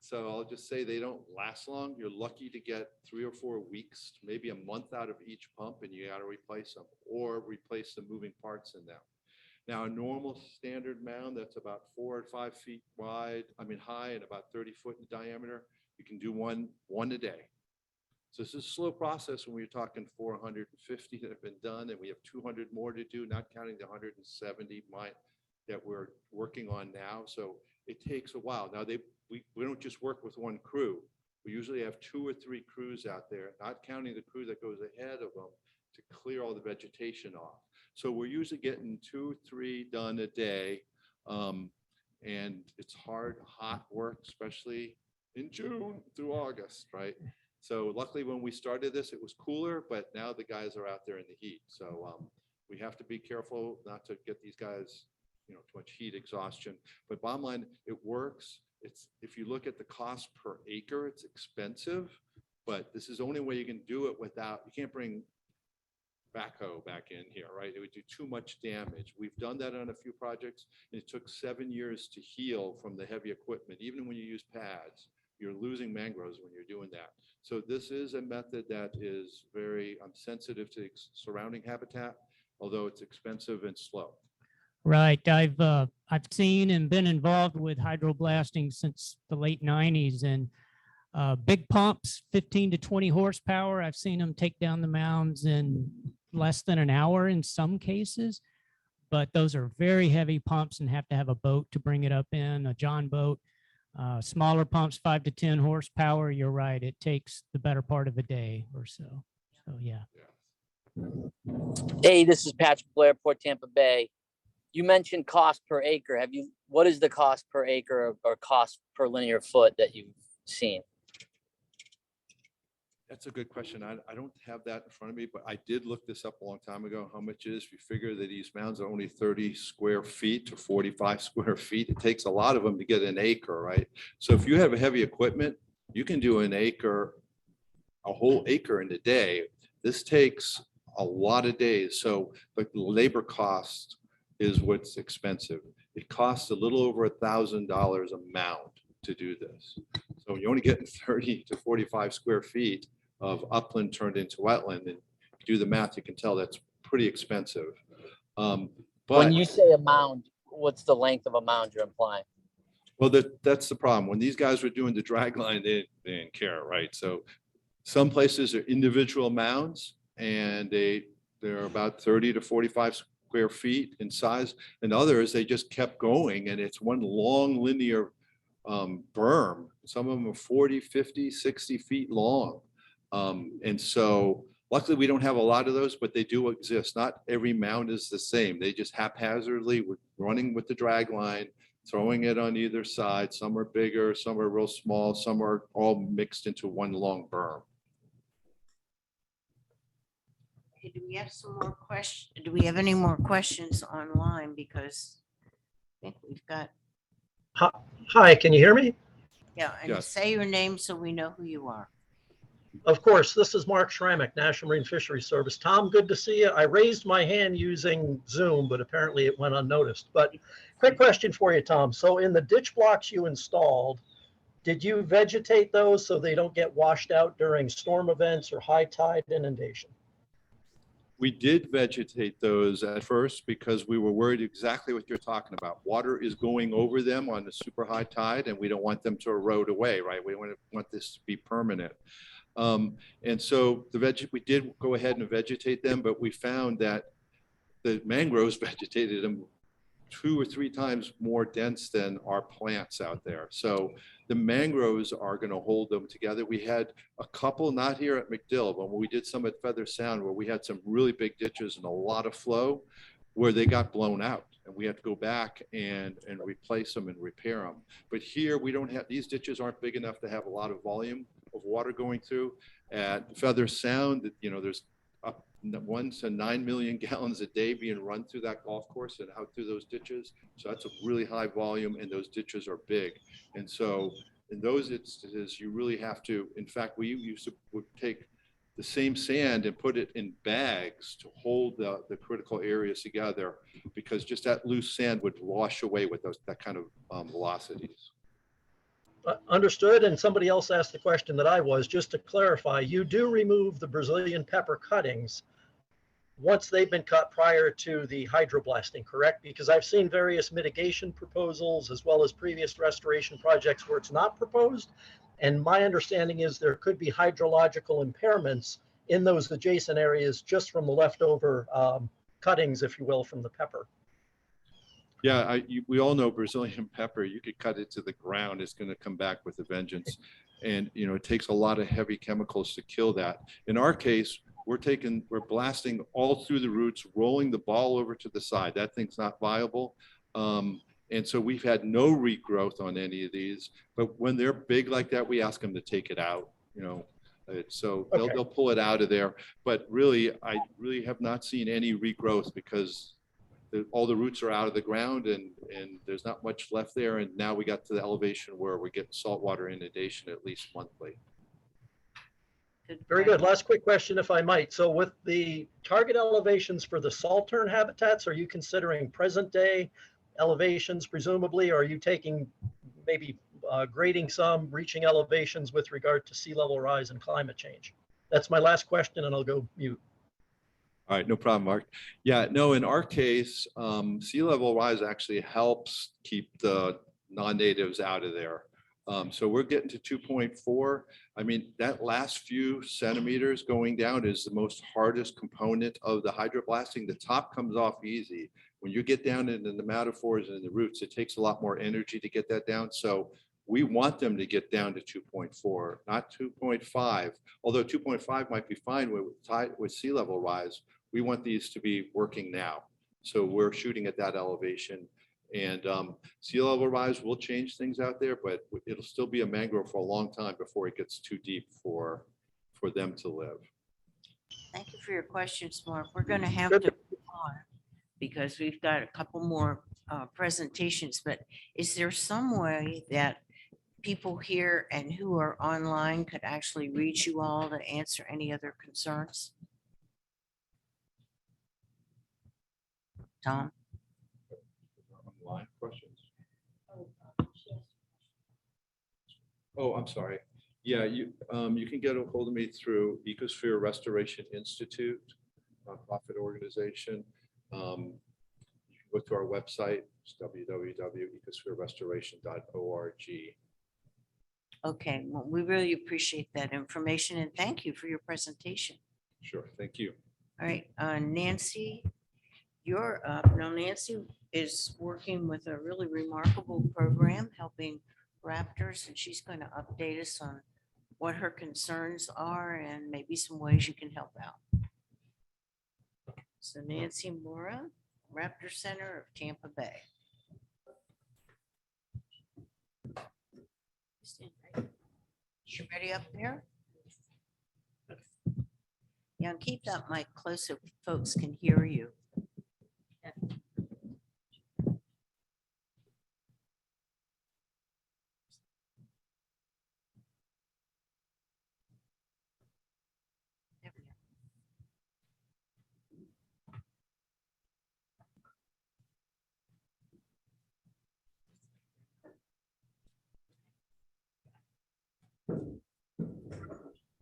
So I'll just say they don't last long. You're lucky to get 3 or 4 weeks, maybe a month out of each pump, and you got to replace them or replace the moving parts in them. Now, a normal standard mound that's about 4 or 5 feet high and about 30 foot in diameter, you can do one a day. So this is a slow process when we're talking 450 that have been done, and we have 200 more to do, not counting the 170 that we're working on now. So it takes a while. Now we don't just work with one crew. We usually have 2 or 3 crews out there, not counting the crew that goes ahead of them to clear all the vegetation off. So we're usually getting 2 or 3 done a day. And it's hard, hot work, especially in June through August, right? So luckily when we started this, it was cooler, but now the guys are out there in the heat. So we have to be careful not to get these guys, too much heat exhaustion. But bottom line, it works. If you look at the cost per acre, it's expensive, but this is the only way you can do it without, you can't bring backhoe back in here, right? It would do too much damage. We've done that on a few projects, and it took 7 years to heal from the heavy equipment. Even when you use pads, you're losing mangroves when you're doing that. So this is a method that is very sensitive to surrounding habitat, although it's expensive and slow. Right. I've seen and been involved with hydroblasting since the late 90s, and big pumps, 15 to 20 horsepower. I've seen them take down the mounds in less than an hour in some cases, but those are very heavy pumps and have to have a boat to bring it up in, a John boat. Smaller pumps, 5 to 10 horsepower. You're right. It takes the better part of a day or so. So, yeah. Hey, this is Patrick Blair, Port Tampa Bay. You mentioned cost per acre. What is the cost per acre or cost per linear foot that you've seen? That's a good question. I don't have that in front of me, but I did look this up a long time ago, how much it is. If you figure that these mounds are only 30 square feet to 45 square feet, it takes a lot of them to get an acre, right? So if you have heavy equipment, you can do a whole acre in a day. This takes a lot of days. So, but the labor cost is what's expensive. It costs a little over $1,000 a mound to do this. So you're only getting 30 to 45 square feet of upland turned into wetland. And if you do the math, you can tell that's pretty expensive. But when you say a mound, what's the length of a mound you're implying? Well, that's the problem. When these guys were doing the drag line, they didn't care, right? So some places are individual mounds, and they're about 30 to 45 square feet in size, and others, they just kept going, and it's one long linear berm. Some of them are 40, 50, 60 feet long. And so luckily we don't have a lot of those, but they do exist. Not every mound is the same. They just haphazardly running with the drag line, throwing it on either side. Some are bigger, some are real small, some are all mixed into one long berm. Okay, do we have some more questions? Do we have any more questions online? Because I think we've got, Hi, can you hear me? yeah, and Yes. say your name so we know who you are. Of course, this is Mark Schramek, National Marine Fisheries Service. Tom, good to see you. I raised my hand using Zoom, but apparently it went unnoticed. But quick question for you, Tom. So in the ditch blocks you installed, did you vegetate those so they don't get washed out during storm events or high tide inundation? We did vegetate those at first because we were worried exactly what you're talking about. Water is going over them on the super high tide, and we don't want them to erode away, right? We want this to be permanent. And so we did go ahead and vegetate them, but we found that the mangroves vegetated them 2 or 3 times more dense than our plants out there. So the mangroves are going to hold them together. We had a couple, not here at McDill, but when we did some at Feather Sound, where we had some really big ditches and a lot of flow, where they got blown out and we had to go back and replace them and repair them. But here we don't have, these ditches aren't big enough to have a lot of volume of water going through. At Feather Sound, there's up 1 to 9 million gallons a day being run through that golf course and out through those ditches. So that's a really high volume and those ditches are big. And so in those instances, you really have to, in fact, we used to would take the same sand and put it in bags to hold the critical areas together, because just that loose sand would wash away with that kind of velocities. Understood. And somebody else asked the question that I was, just to clarify, you do remove the Brazilian pepper cuttings once they've been cut prior to the hydroblasting, correct? Because I've seen various mitigation proposals as well as previous restoration projects where it's not proposed. And my understanding is there could be hydrological impairments in those adjacent areas just from the leftover cuttings, if you will, from the pepper. Yeah, we all know Brazilian pepper, you could cut it to the ground, it's going to come back with a vengeance. And, it takes a lot of heavy chemicals to kill that. In our case, we're blasting all through the roots, rolling the ball over to the side. That thing's not viable. And so we've had no regrowth on any of these, but when they're big like that, we ask them to take it out, so they'll pull it out of there. But really, I really have not seen any regrowth because all the roots are out of the ground and there's not much left there. And now we got to the elevation where we're getting saltwater inundation at least monthly. Very good. Last quick question, if I might. So with the target elevations for the saltern habitats, are you considering present day elevations presumably, or are you taking maybe grading some, reaching elevations with regard to sea level rise and climate change? That's my last question and I'll go mute. All right, no problem, Mark. Yeah, no, in our case, sea level rise actually helps keep the non-natives out of there. So we're getting to 2.4. I mean, that last few centimeters going down is the most hardest component of the hydroblasting. The top comes off easy. When you get down into the metaphors and the roots, it takes a lot more energy to get that down. So we want them to get down to 2.4, not 2.5. Although 2.5 might be fine with sea level rise, we want these to be working now. So we're shooting at that elevation. And sea level rise will change things out there, but it'll still be a mangrove for a long time before it gets too deep for them to live. Thank you for your questions, Mark. We're going to have to move on because we've got a couple more presentations, but is there some way that people here and who are online could actually reach you all to answer any other concerns? Tom? Live questions. Oh, I'm sorry. Yeah, you can get a hold of me through Ecosphere Restoration Institute, nonprofit organization. You can go to our website, it's www.ecosphererestoration.org. Okay, well, we really appreciate that information and thank you for your presentation. Sure, thank you. All right, Nancy, you're up. Now, Nancy is working with a really remarkable program helping raptors, and she's going to update us on what her concerns are and maybe some ways you can help out. So Nancy Mora, Raptor Center of Tampa Bay. You ready up there? Yeah, and keep that mic close so folks can hear you.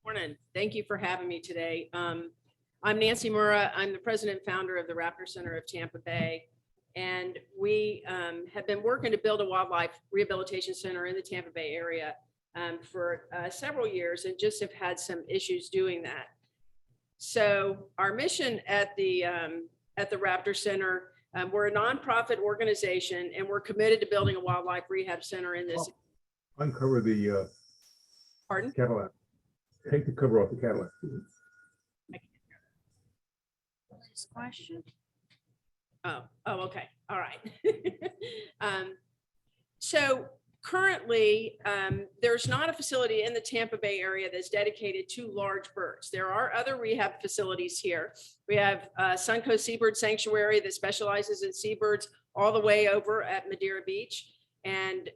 Morning. Thank you for having me today. I'm Nancy Murrah. I'm the president and founder of the Raptor Center of Tampa Bay. And we have been working to build a wildlife rehabilitation center in the Tampa Bay area for several years and just have had some issues doing that. So our mission at the Raptor Center, we're a nonprofit organization and we're committed to building a wildlife rehab center in this. Uncover the Pardon? Cadillac. Take the cover off the Cadillac. Question. Oh, okay. All right. So currently, there's not a facility in the Tampa Bay area that's dedicated to large birds. There are other rehab facilities here. We have Suncoast Seabird Sanctuary that specializes in seabirds all the way over at Madeira Beach. And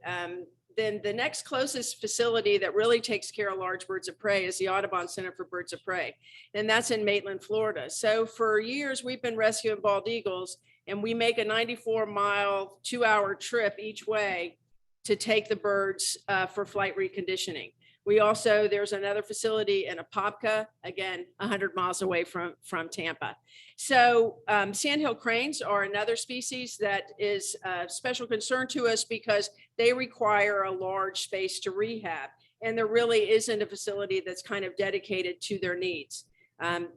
then the next closest facility that really takes care of large birds of prey is the Audubon Center for Birds of Prey. And that's in Maitland, Florida. So for years, we've been rescuing bald eagles, and we make a 94-mile, 2-hour trip each way to take the birds for flight reconditioning. We also, there's another facility in Apopka, again, 100 miles away from Tampa. So sandhill cranes are another species that is a special concern to us because they require a large space to rehab. And there really isn't a facility that's kind of dedicated to their needs.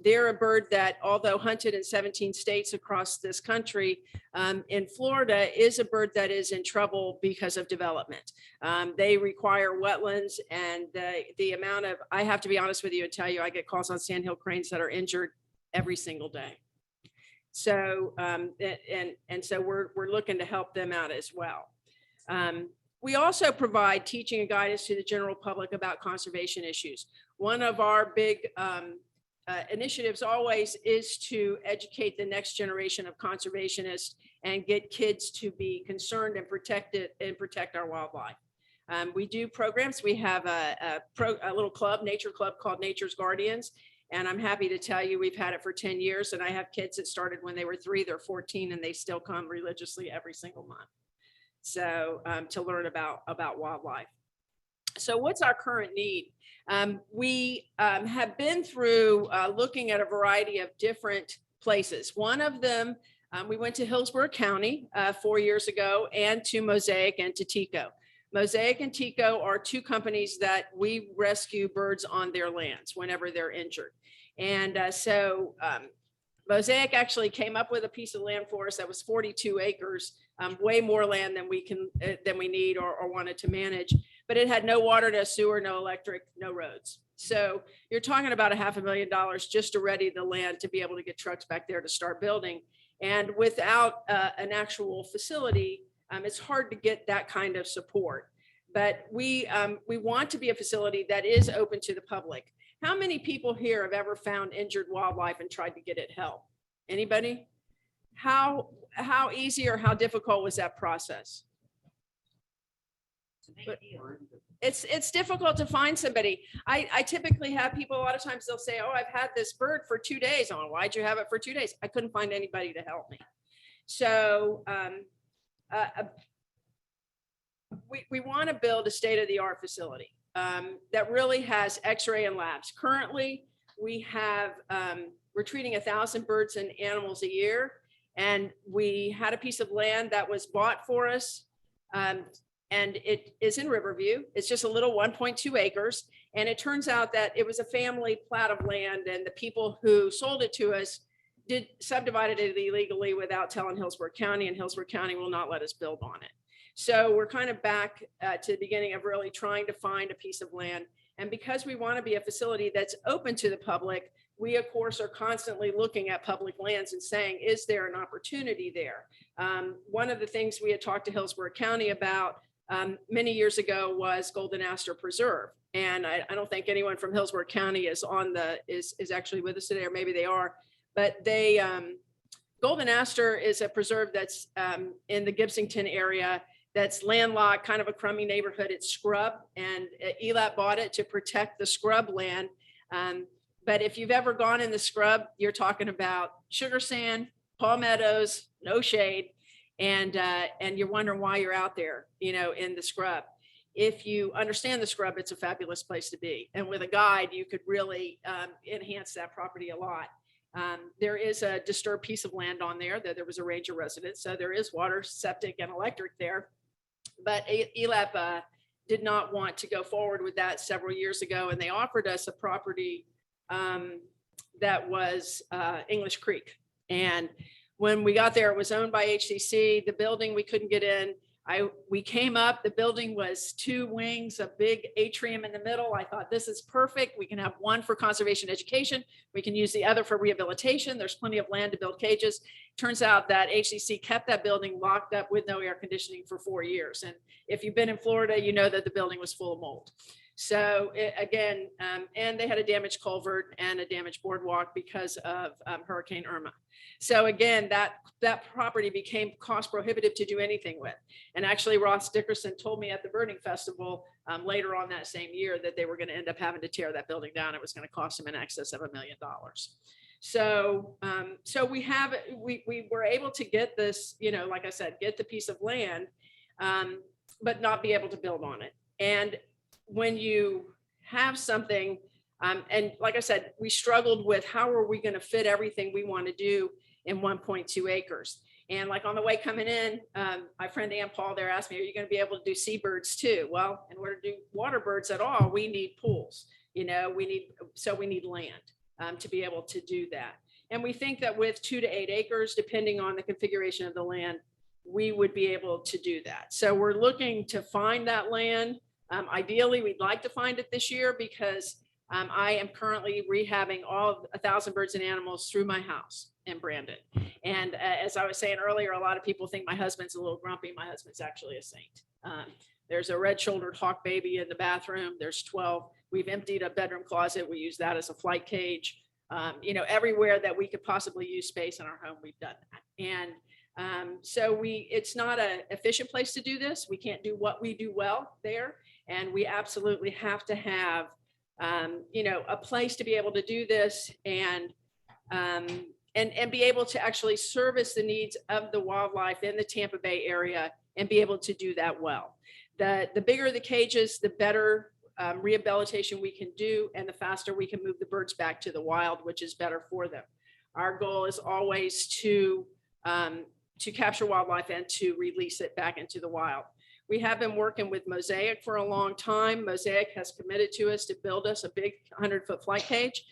They're a bird that, although hunted in 17 states across this country, in Florida is a bird that is in trouble because of development. They require wetlands, and the amount of, I have to be honest with you and tell you, I get calls on sandhill cranes that are injured every single day. So, and so we're looking to help them out as well. We also provide teaching and guidance to the general public about conservation issues. One of our big initiatives always is to educate the next generation of conservationists and get kids to be concerned and protect our wildlife. We do programs. We have a little club, nature club called Nature's Guardians. And I'm happy to tell you, we've had it for 10 years. And I have kids that started when they were 3, they're 14, and they still come religiously every single month. So to learn about wildlife. So what's our current need? We have been through looking at a variety of different places. One of them, we went to Hillsborough County 4 years ago, and to Mosaic and to Tico. Mosaic and Tico are 2 companies that we rescue birds on their lands whenever they're injured. And so Mosaic actually came up with a piece of land for us that was 42 acres, way more land than we need or wanted to manage. But it had no water, no sewer, no electric, no roads. So you're talking about $500,000 just to ready the land to be able to get trucks back there to start building. And without an actual facility, it's hard to get that kind of support. But we want to be a facility that is open to the public. How many people here have ever found injured wildlife and tried to get it help? Anybody? How easy or how difficult was that process? It's difficult to find somebody. I typically have people, a lot of times they'll say, oh, I've had this bird for 2 days. Oh, why'd you have it for 2 days? I couldn't find anybody to help me. So we want to build a state-of-the-art facility that really has x-ray and labs. Currently, we're treating 1,000 birds and animals a year. And we had a piece of land that was bought for us. And it is in Riverview. It's just a little 1.2 acres. And it turns out that it was a family plat of land, and the people who sold it to us subdivided it illegally without telling Hillsborough County, and Hillsborough County will not let us build on it. So we're kind of back to the beginning of really trying to find a piece of land. And because we want to be a facility that's open to the public, we of course are constantly looking at public lands and saying, is there an opportunity there? One of the things we had talked to Hillsborough County about many years ago was Golden Aster Preserve. And I don't think anyone from Hillsborough County is actually with us today, or maybe they are, but they, Golden Aster is a preserve that's in the Gibsonton area that's landlocked, kind of a crummy neighborhood. It's scrub, and ELAP bought it to protect the scrub land. But if you've ever gone in the scrub, you're talking about sugar sand, palmettos, no shade. And you're wondering why you're out there, in the scrub. If you understand the scrub, it's a fabulous place to be. And with a guide, you could really enhance that property a lot. There is a disturbed piece of land on there that there was a ranger residence. So there is water, septic, and electric there. But ELAP did not want to go forward with that several years ago. And they offered us a property that was English Creek. And when we got there, it was owned by HCC. The building we couldn't get in. We came up, the building was 2 wings, a big atrium in the middle. I thought, this is perfect. We can have one for conservation education. We can use the other for rehabilitation. There's plenty of land to build cages. Turns out that HCC kept that building locked up with no air conditioning for 4 years. And if you've been in Florida, you know that the building was full of mold. So again, and they had a damaged culvert and a damaged boardwalk because of Hurricane Irma. So again, that property became cost prohibitive to do anything with. And actually Ross Dickerson told me at the birding festival later on that same year that they were going to end up having to tear that building down. It was going to cost them in excess of $1 million. So, so we were able to get this, you know, like I said, get the piece of land, but not be able to build on it. And when you have something, and like I said, we struggled with how are we going to fit everything we want to do in 1.2 acres. And like on the way coming in, my friend Ann Paul there asked me, are you going to be able to do seabirds too? Well, in order to do water birds at all, we need pools, you know, we need land to be able to do that. And we think that with 2 to 8 acres, depending on the configuration of the land, we would be able to do that. So we're looking to find that land. Ideally, we'd like to find it this year because I am currently rehabbing all 1,000 birds and animals through my house in Brandon. And as I was saying earlier, a lot of people think my husband's a little grumpy. My husband's actually a saint. There's a red-shouldered hawk baby in the bathroom. There's 12. We've emptied a bedroom closet. We use that as a flight cage. You know, everywhere that we could possibly use space in our home, we've done that. And so it's not an efficient place to do this. We can't do what we do well there. And we absolutely have to have, you know, a place to be able to do this and be able to actually service the needs of the wildlife in the Tampa Bay area and be able to do that well. The bigger the cages, the better rehabilitation we can do and the faster we can move the birds back to the wild, which is better for them. Our goal is always to capture wildlife and to release it back into the wild. We have been working with Mosaic for a long time. Mosaic has committed to us to build us a big 100-foot flight cage.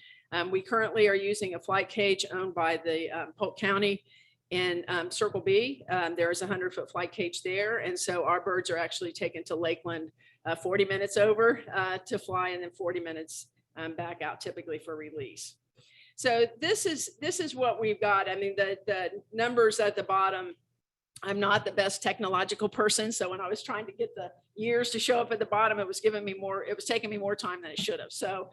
We currently are using a flight cage owned by the Polk County in Circle B. There is a 100-foot flight cage there. And so our birds are actually taken to Lakeland 40 minutes over to fly and then 40 minutes back out typically for release. So this is what we've got. I mean, the numbers at the bottom, I'm not the best technological person. So when I was trying to get the years to show up at the bottom, it was taking me more time than it should have. So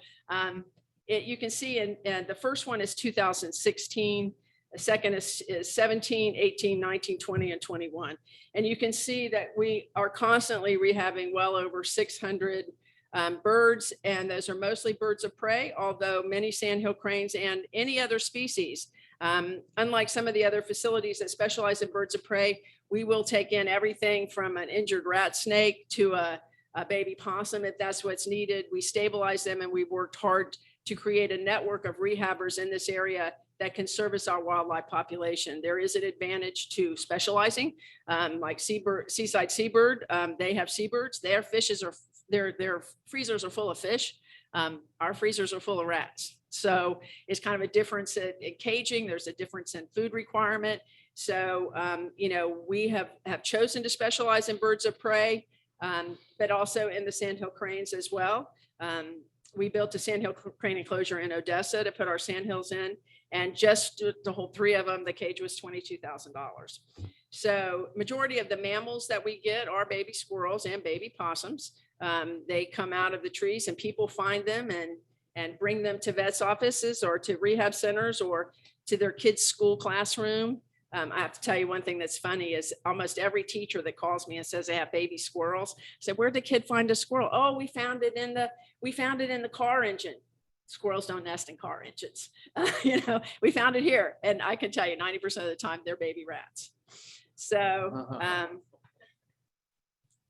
you can see, and the first one is 2016. The second is 17, 18, 19, 20, and 21. And you can see that we are constantly rehabbing well over 600 birds, and those are mostly birds of prey, although many sandhill cranes and any other species. Unlike some of the other facilities that specialize in birds of prey, we will take in everything from an injured rat snake to a baby possum if that's what's needed. We stabilize them, and we've worked hard to create a network of rehabbers in this area that can service our wildlife population. There is an advantage to specializing, like seaside seabird. They have seabirds. Their freezers are full of fish. Our freezers are full of rats. So it's kind of a difference in caging. There's a difference in food requirement. So, you know, we have chosen to specialize in birds of prey, but also in the sandhill cranes as well. We built a sandhill crane enclosure in Odessa to put our sandhills in, and just to hold 3 of them, the cage was $22,000. So majority of the mammals that we get are baby squirrels and baby possums. They come out of the trees and people find them and bring them to vets' offices or to rehab centers or to their kids' school classroom. I have to tell you one thing that's funny is almost every teacher that calls me and says they have baby squirrels. I said, where'd the kid find a squirrel? Oh, we found it in the car engine. Squirrels don't nest in car engines. You know, we found it here. And I can tell you 90% of the time they're baby rats. So,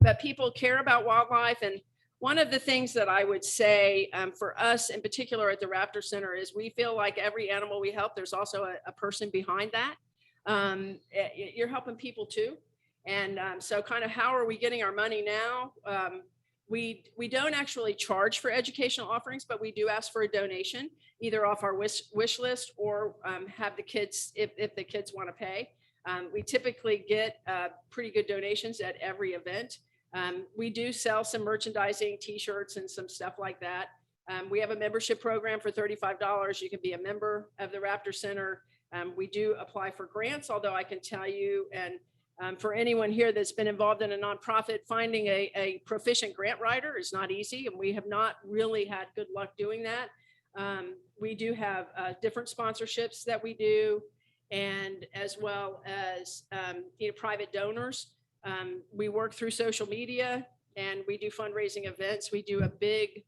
but people care about wildlife. And one of the things that I would say for us in particular at the Raptor Center is we feel like every animal we help, there's also a person behind that. You're helping people too. And so kind of how are we getting our money now? We don't actually charge for educational offerings, but we do ask for a donation, either off our wish list or have the kids, if the kids want to pay. We typically get pretty good donations at every event. We do sell some merchandising, t-shirts and some stuff like that. We have a membership program for $35. You can be a member of the Raptor Center. We do apply for grants, although I can tell you, and for anyone here that's been involved in a nonprofit, finding a proficient grant writer is not easy, and we have not really had good luck doing that. We do have different sponsorships that we do, and as well as private donors. We work through social media, and we do fundraising events. We do a big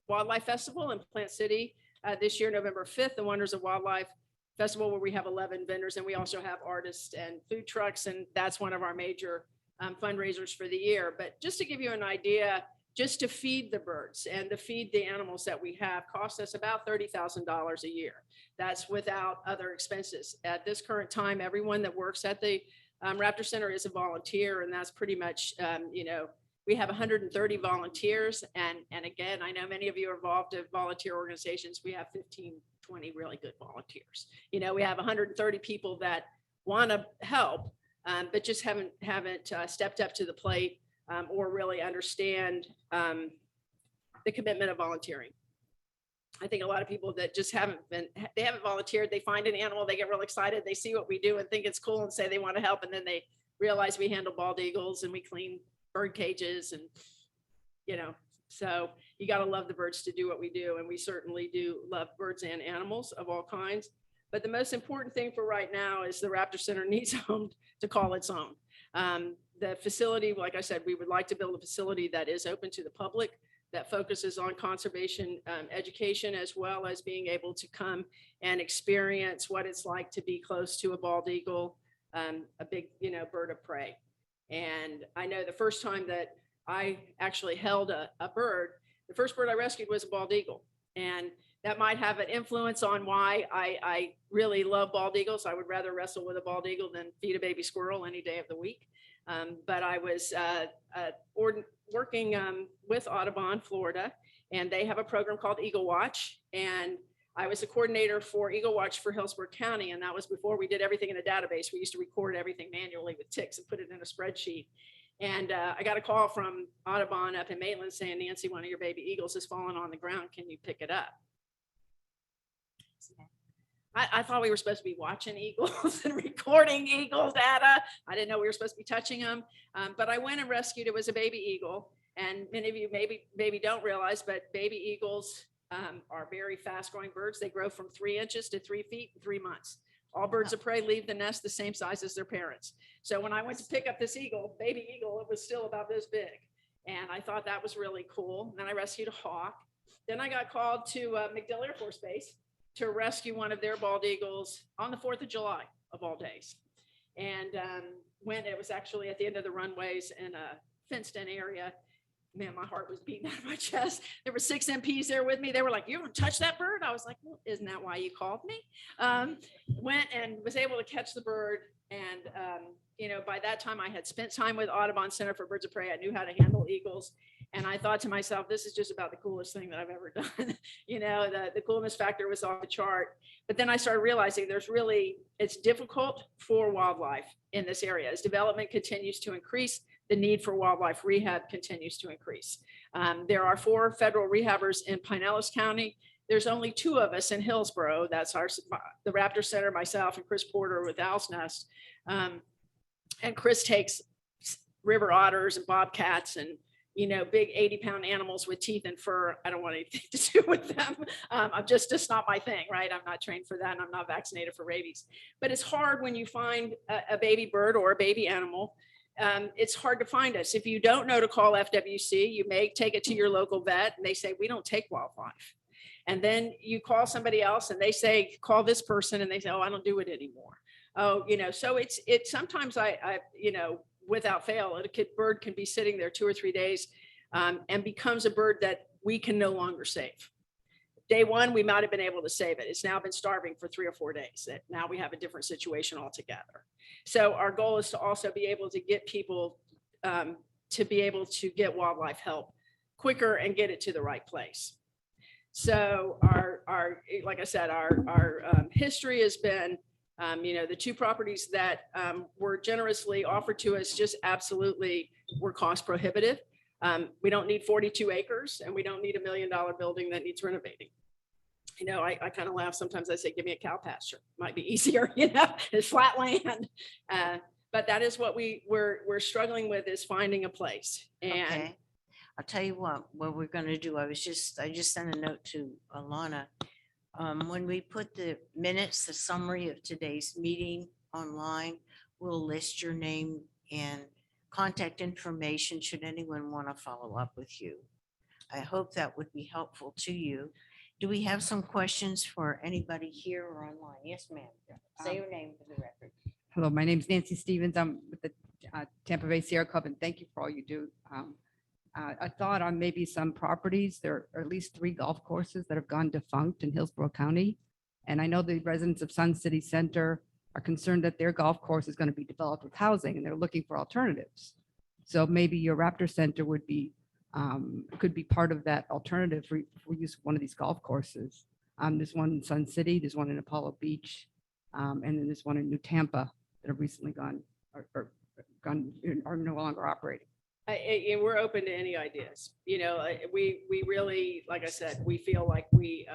wildlife festival in Plant City this year, November 5th, the Wonders of Wildlife Festival, where we have 11 vendors, and we also have artists and food trucks, and that's one of our major fundraisers for the year. But just to give you an idea, just to feed the birds and to feed the animals that we have costs us about $30,000 a year. That's without other expenses. At this current time, everyone that works at the Raptor Center is a volunteer, and that's pretty much, we have 130 volunteers. And again, I know many of you are involved in volunteer organizations. We have 15, 20 really good volunteers. We have 130 people that want to help, but just haven't stepped up to the plate or really understand the commitment of volunteering. I think a lot of people that just haven't volunteered, they find an animal, they get real excited, they see what we do and think it's cool and say they want to help. And then they realize we handle bald eagles and we clean bird cages, and so you got to love the birds to do what we do. And we certainly do love birds and animals of all kinds. But the most important thing for right now is the Raptor Center needs a home to call its own. The facility, like I said, we would like to build a facility that is open to the public, that focuses on conservation education, as well as being able to come and experience what it's like to be close to a bald eagle, a big, bird of prey. And I know the first time that I actually held a bird, the first bird I rescued was a bald eagle. And that might have an influence on why I really love bald eagles. I would rather wrestle with a bald eagle than feed a baby squirrel any day of the week. But I was working with Audubon, Florida, and they have a program called Eagle Watch. And I was the coordinator for Eagle Watch for Hillsborough County. And that was before we did everything in a database. We used to record everything manually with ticks and put it in a spreadsheet. And I got a call from Audubon up in Maitland saying, Nancy, one of your baby eagles has fallen on the ground. Can you pick it up? I thought we were supposed to be watching eagles and recording eagle data. I didn't know we were supposed to be touching them. But I went and rescued, it was a baby eagle. And many of you maybe don't realize, but baby eagles are very fast growing birds. They grow from 3 inches to 3 feet in 3 months. All birds of prey leave the nest the same size as their parents. So when I went to pick up this eagle, baby eagle, it was still about this big. And I thought that was really cool. Then I rescued a hawk. Then I got called to MacDill Air Force Base to rescue one of their bald eagles on the 4th of July of all days. And when it was actually at the end of the runways in a fenced in area, man, my heart was beating out of my chest. There were 6 MPs there with me. They were like, you don't touch that bird? I was like, well, isn't that why you called me? Went and was able to catch the bird. And, by that time I had spent time with Audubon Center for Birds of Prey. I knew how to handle eagles. And I thought to myself, this is just about the coolest thing that I've ever done. The coolness factor was off the chart. But then I started realizing it's difficult for wildlife in this area. As development continues to increase, the need for wildlife rehab continues to increase. There are 4 federal rehabbers in Pinellas County. There's only 2 of us in Hillsborough. That's the Raptor Center, myself, and Chris Porter with Owl's Nest. And Chris takes river otters and bobcats and big 80-pound animals with teeth and fur. I don't want anything to do with them. I'm just not my thing, right? I'm not trained for that, and I'm not vaccinated for rabies. But it's hard when you find a baby bird or a baby animal. It's hard to find us. If you don't know to call FWC, you may take it to your local vet, and they say, we don't take wildlife. And then you call somebody else, and they say, call this person, and they say, oh, I don't do it anymore. Oh, so it's sometimes I without fail, bird can be sitting there 2 or 3 days and becomes a bird that we can no longer save. Day one, we might have been able to save it. It's now been starving for 3 or 4 days. Now we have a different situation altogether. So our goal is to also be able to get people to be able to get wildlife help quicker and get it to the right place. So our like I said, our history has been The two properties that were generously offered to us just absolutely were cost prohibitive. We don't need 42 acres and we don't need $1 million building that needs renovating. I kind of laugh sometimes. I say, give me a cow pasture. Might be easier, it's flat land. But that is what we're struggling with, is finding a place. And Okay. I'll tell you what we're gonna do. I just sent a note to Alana. When we put the minutes, the summary of today's meeting online, we'll list your name and contact information should anyone want to follow up with you. I hope that would be helpful to you. Do we have some questions for anybody here or online? Yes, ma'am. Say your name for the record. Hello, my name is Nancy Stevens. I'm with the Tampa Bay Sierra Club, and thank you for all you do. I thought on maybe some properties, there are at least 3 golf courses that have gone defunct in Hillsborough County. And I know the residents of Sun City Center are concerned that their golf course is going to be developed with housing and they're looking for alternatives. So maybe your Raptor Center would be, could be part of that alternative for use of one of these golf courses. There's one in Sun City, there's one in Apollo Beach, and then there's one in New Tampa that have recently gone or are no longer operating. And we're open to any ideas. We really, like I said, we feel like we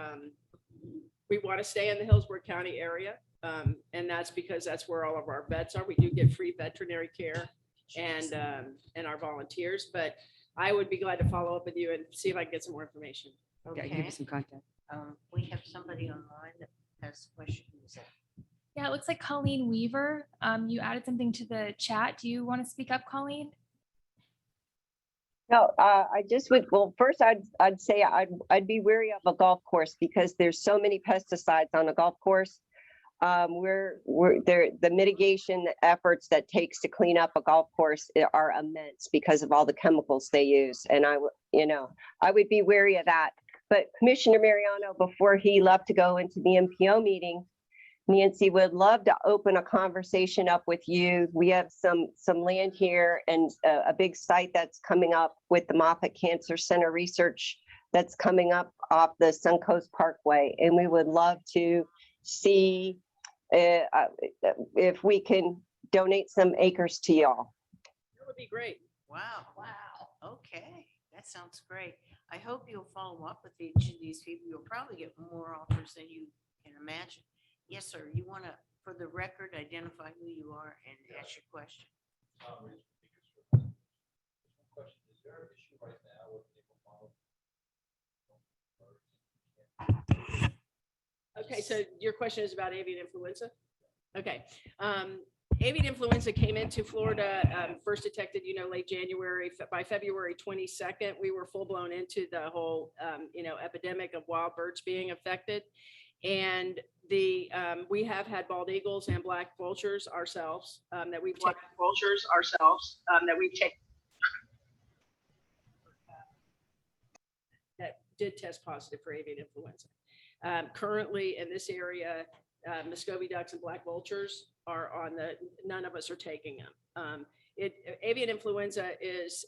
want to stay in the Hillsborough County area. And that's because that's where all of our vets are. We do get free veterinary care and our volunteers, but I would be glad to follow up with you and see if I can get some more information. Yeah, give me some contact. We have somebody online that has questions. Yeah, it looks like Colleen Weaver. You added something to the chat. Do you want to speak up, Colleen? No, I just would, well, first I'd say I'd be wary of a golf course because there's so many pesticides on a golf course. The mitigation efforts that takes to clean up a golf course are immense because of all the chemicals they use. And I would be wary of that. But Commissioner Mariano, before he left to go into the MPO meeting, Nancy would love to open a conversation up with you. We have some land here and a big site that's coming up with the Moffitt Cancer Center research that's coming up off the Suncoast Parkway. And we would love to see if we can donate some acres to y'all. That would be great. Wow. Okay, that sounds great. I hope you'll follow up with each of these people. You'll probably get more offers than you can imagine. Yes, sir. You want to, for the record, identify who you are and ask your question. Okay, so your question is about avian influenza? Okay. Avian influenza came into Florida, first detected, late January. By February 22nd, we were full blown into the whole, epidemic of wild birds being affected. And we have had bald eagles and black vultures ourselves that we've taken. That did test positive for avian influenza. Currently in this area, Muscovy ducks and black vultures are none of us are taking them. Avian influenza is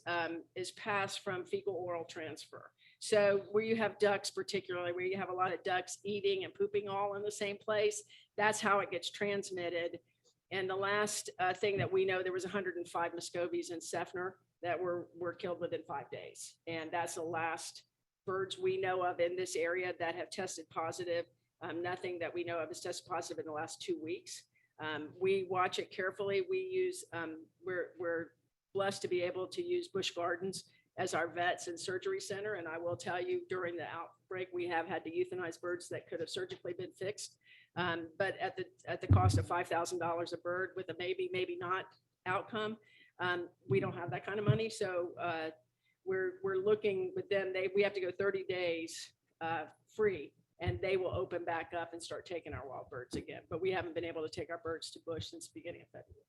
passed from fecal oral transfer. So where you have ducks, particularly where you have a lot of ducks eating and pooping all in the same place, that's how it gets transmitted. And the last thing that we know, there was 105 Muscovies in Seffner that were killed within 5 days. And that's the last birds we know of in this area that have tested positive. Nothing that we know of has tested positive in the last 2 weeks. We watch it carefully. We use, we're blessed to be able to use Busch Gardens as our vets and surgery center. And I will tell you, during the outbreak, we have had to euthanize birds that could have surgically been fixed. But at the cost of $5,000 a bird with a maybe not outcome, we don't have that kind of money. So we're looking with them. We have to go 30 days free, and they will open back up and start taking our wild birds again. But we haven't been able to take our birds to Busch since the beginning of February.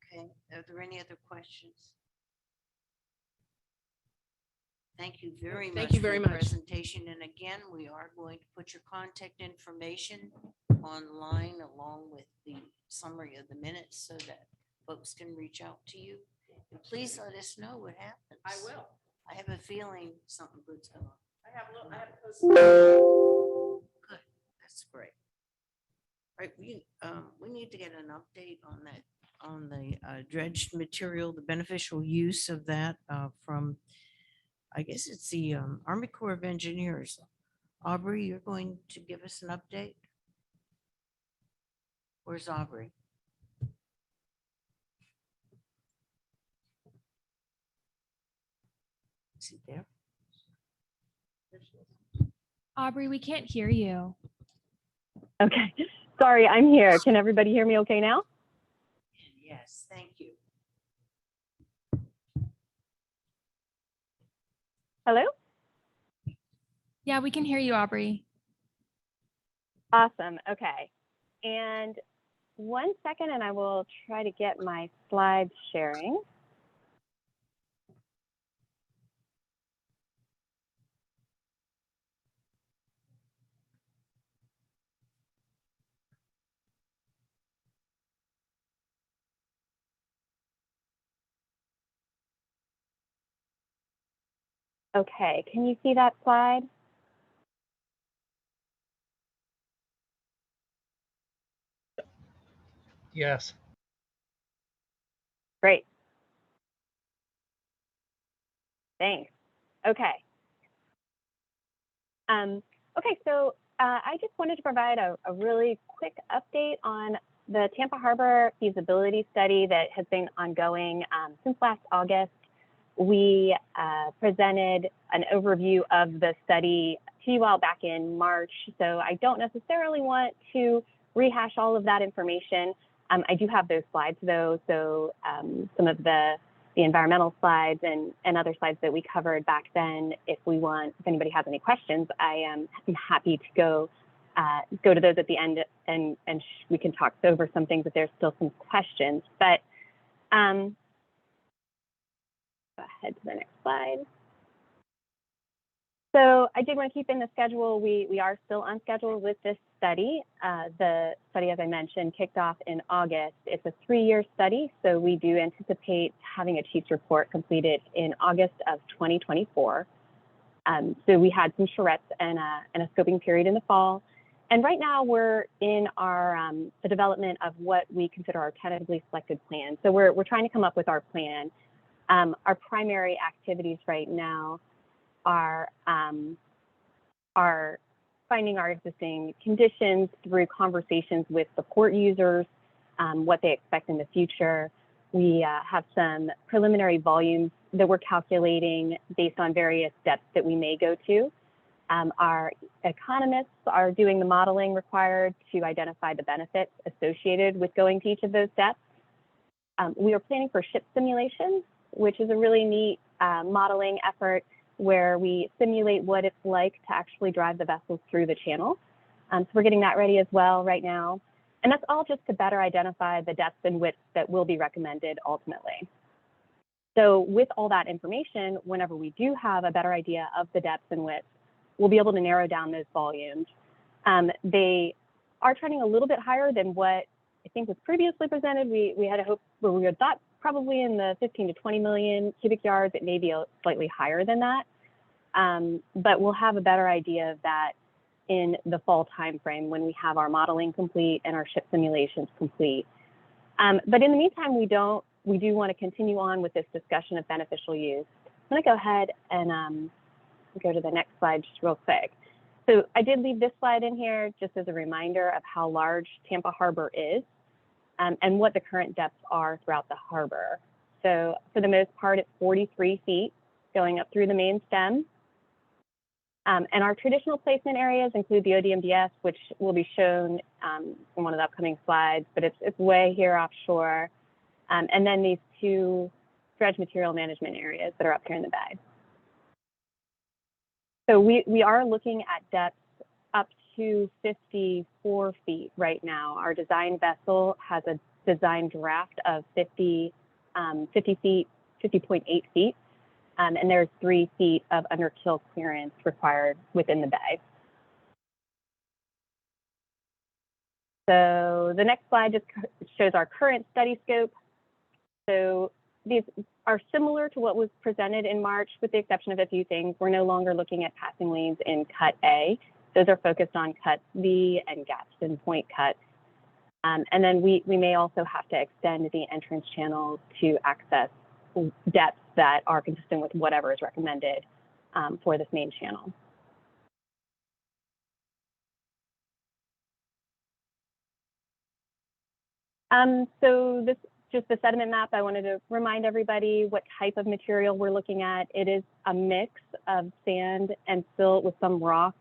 Okay. Are there any other questions? Thank you very much. Thank you for very the much. presentation. And again, we are going to put your contact information online along with the summary of the minutes so that folks can reach out to you. And please let us know what happens. I will. I have a feeling something good's going on. I have Good. That's great. Right, we need to get an update on the dredged material, the beneficial use of that from, I guess it's the Army Corps of Engineers. Aubrey, you're going to give us an update? Where's Aubrey? Is he there? Aubrey, we can't hear you. Okay, sorry, I'm here. Can everybody hear me okay now? Yes, thank you. Hello? Yeah, we can hear you, Aubrey. Awesome, okay. And 1 second and I will try to get my slides sharing. Okay, can you see that slide? Yes. Great. Thanks. Okay. Okay, so I just wanted to provide a really quick update on the Tampa Harbor feasibility study that has been ongoing since last August. We presented an overview of the study to you all back in March, so I don't necessarily want to rehash all of that information. I do have those slides though, so some of the environmental slides and other slides that we covered back then. If anybody has any questions, I am happy to go to those at the end and we can talk over some things if there's still some questions. But go ahead to the next slide. So I did want to keep in the schedule. We are still on schedule with this study. The study, as I mentioned, kicked off in August. It's a 3-year study, so we do anticipate having a chief's report completed in August of 2024. So we had some charrettes and a scoping period in the fall. And right now we're in our the development of what we consider our tentatively selected plan. So we're trying to come up with our plan. Our primary activities right now are finding our existing conditions through conversations with the port users, what they expect in the future. We have some preliminary volumes that we're calculating based on various depths that we may go to. Our economists are doing the modeling required to identify the benefits associated with going to each of those depths. We are planning for ship simulations, which is a really neat modeling effort where we simulate what it's like to actually drive the vessels through the channel. So we're getting that ready as well right now. And that's all just to better identify the depths and widths that will be recommended ultimately. So with all that information, whenever we do have a better idea of the depths and widths, we'll be able to narrow down those volumes. They are trending a little bit higher than what I think was previously presented. We had a hope where we had thought probably in the 15 to 20 million cubic yards. It may be slightly higher than that, but we'll have a better idea of that in the fall timeframe when we have our modeling complete and our ship simulations complete. But in the meantime, we do want to continue on with this discussion of beneficial use. I'm going to go ahead and go to the next slide just real quick. So I did leave this slide in here just as a reminder of how large Tampa Harbor is. And what the current depths are throughout the harbor. So for the most part, it's 43 feet going up through the main stem. And our traditional placement areas include the ODMDS, which will be shown in one of the upcoming slides, but it's way here offshore. And then these 2 dredge material management areas that are up here in the bay. So we are looking at depths up to 54 feet right now. Our design vessel has a design draft of 50 feet, 50.8 feet, and there's 3 feet of under kill clearance required within the bay. So the next slide just shows our current study scope. So these are similar to what was presented in March, with the exception of a few things. We're no longer looking at passing lanes in Cut A. Those are focused on Cuts B and Gadsden Point cuts. And then we may also have to extend the entrance channels to access depths that are consistent with whatever is recommended for this main channel. So this just the sediment map. I wanted to remind everybody what type of material we're looking at. It is a mix of sand and silt with some rock,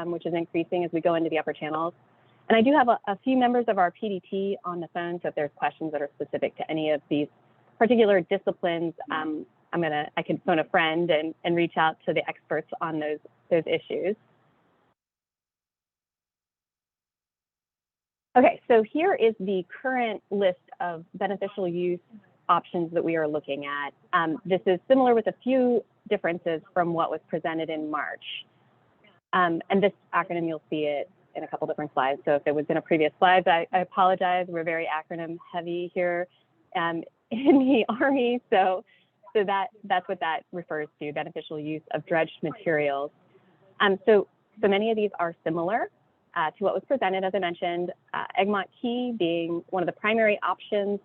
which is increasing as we go into the upper channels. And I do have a few members of our PDT on the phone, so if there's questions that are specific to any of these particular disciplines, I can phone a friend and reach out to the experts on those issues. Okay, so here is the current list of beneficial use options that we are looking at. This is similar with a few differences from what was presented in March. And this acronym, you'll see it in a couple different slides. So if it was in a previous slide, I apologize. We're very acronym heavy here in the Army. So that's what that refers to, beneficial use of dredged materials. So many of these are similar to what was presented, as I mentioned, Egmont Key being one of the primary options,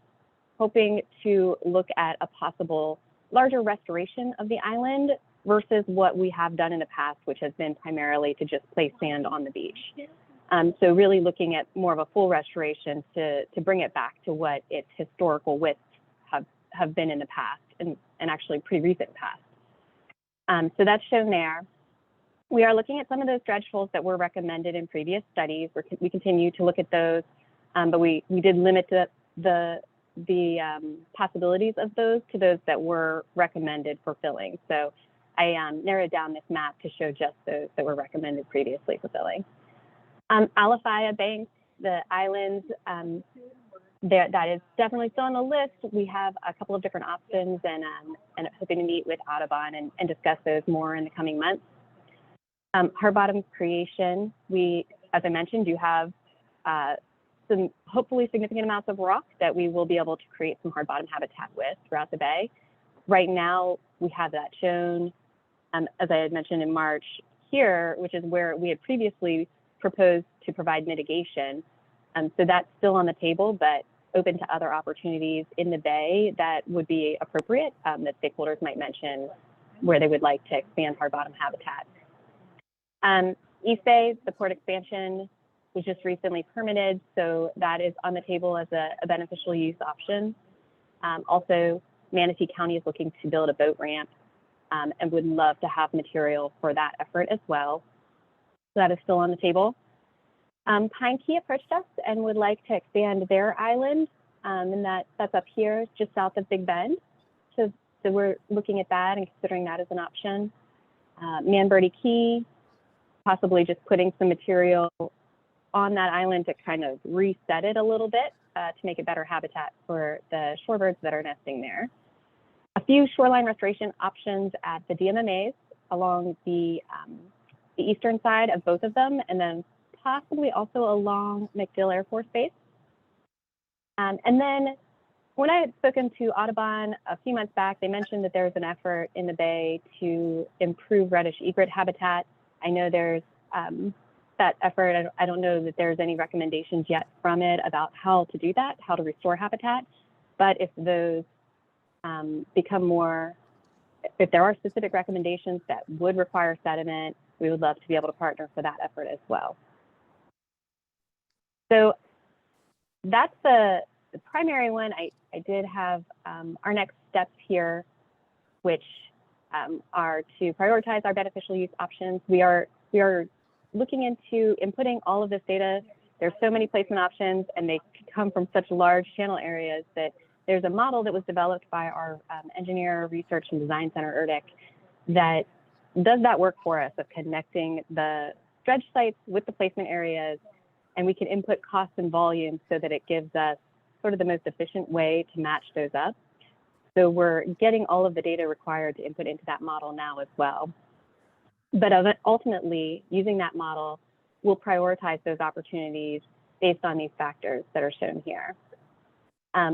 hoping to look at a possible larger restoration of the island versus what we have done in the past, which has been primarily to just place sand on the beach. So really looking at more of a full restoration to bring it back to what its historical widths have been in the past and actually pretty recent past. So that's shown there. We are looking at some of those dredge holes that were recommended in previous studies. We continue to look at those, but we did limit the possibilities of those to those that were recommended for filling. So I narrowed down this map to show just those that were recommended previously for filling. Alafaya Bank, the islands, that is definitely still on the list. We have a couple of different options and hoping to meet with Audubon and discuss those more in the coming months. Hard bottom creation, we, as I mentioned, do have some hopefully significant amounts of rock that we will be able to create some hard bottom habitat with throughout the bay. Right now, we have that shown, as I had mentioned in March here, which is where we had previously proposed to provide mitigation. So that's still on the table, but open to other opportunities in the bay that would be appropriate, that stakeholders might mention where they would like to expand hard bottom habitat. East Bay, the port expansion was just recently permitted, so that is on the table as a beneficial use option. Also, Manatee County is looking to build a boat ramp and would love to have material for that effort as well. So that is still on the table. Pine Key approached us and would like to expand their island, and that's up here just south of Big Bend. So we're looking at that and considering that as an option. Manberty Key, possibly just putting some material on that island to kind of reset it a little bit to make it better habitat for the shorebirds that are nesting there. A few shoreline restoration options at the DMMAs along the eastern side of both of them, and then possibly also along MacDill Air Force Base. And then when I had spoken to Audubon a few months back, they mentioned that there's an effort in the bay to improve reddish egret habitat. I know there's that effort. I don't know that there's any recommendations yet from it about how to do that, how to restore habitat. But if those become more, if there are specific recommendations that would require sediment, we would love to be able to partner for that effort as well. So that's the primary one. I did have our next steps here, which are to prioritize our beneficial use options. We are looking into inputting all of this data. There's so many placement options and they come from such large channel areas that there's a model that was developed by our Engineer Research and Design Center, ERDIC, that does that work for us of connecting the dredge sites with the placement areas, and we can input costs and volumes so that it gives us sort of the most efficient way to match those up. So we're getting all of the data required to input into that model now as well. But ultimately, using that model, we'll prioritize those opportunities based on these factors that are shown here.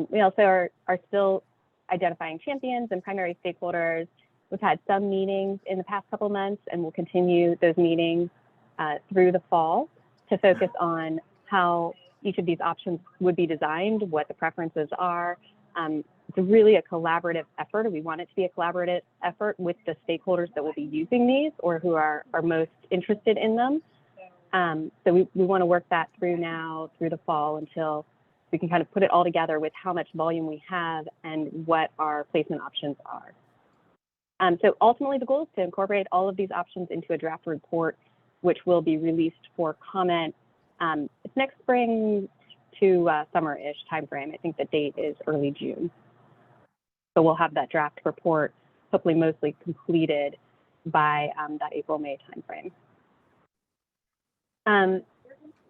We also are still identifying champions and primary stakeholders. We've had some meetings in the past couple months, and we'll continue those meetings through the fall to focus on how each of these options would be designed, what the preferences are. It's really a collaborative effort, or we want it to be a collaborative effort with the stakeholders that will be using these or who are most interested in them. So we want to work that through now, through the fall, until we can kind of put it all together with how much volume we have and what our placement options are. So ultimately, the goal is to incorporate all of these options into a draft report, which will be released for comment. It's next spring to summer-ish timeframe. I think the date is early June. So we'll have that draft report hopefully mostly completed by that April-May timeframe.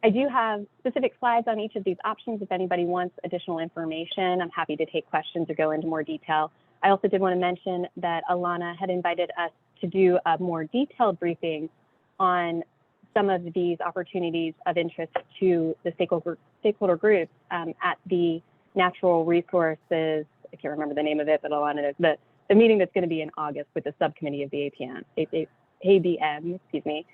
I do have specific slides on each of these options. If anybody wants additional information, I'm happy to take questions or go into more detail. I also did want to mention that Alana had invited us to do a more detailed briefing on some of these opportunities of interest to the stakeholder groups at the natural resources, I can't remember the name of it, but Alana knows, the meeting that's going to be in August with the subcommittee of the ABM, excuse me,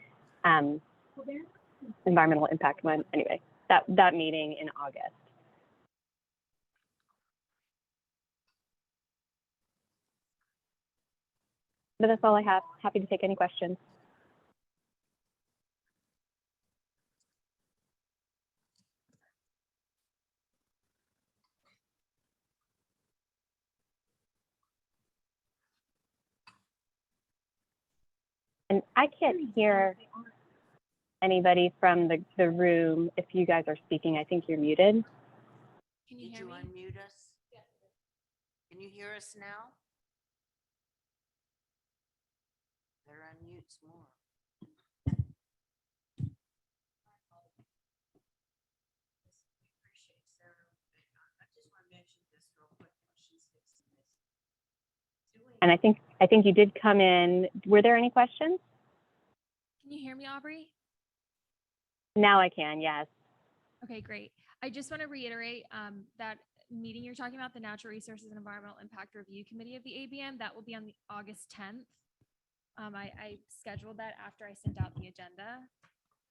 environmental impact one. Anyway, that meeting in August. But that's all I have. Happy to take any questions. And I can't hear anybody from the room. If you guys are speaking, I think you're muted. Can you unmute us? Can you hear us now? Better unmute some more. Appreciate Sarah. I just want to mention this real quick while she's fixing this. And I think you did come in. Were there any questions? Can you hear me, Aubrey? Now I can, yes. Okay, great. I just want to reiterate that meeting you're talking about, the Natural Resources and Environmental Impact Review Committee of the ABM, that will be on the August 10th. I scheduled that after I sent out the agenda.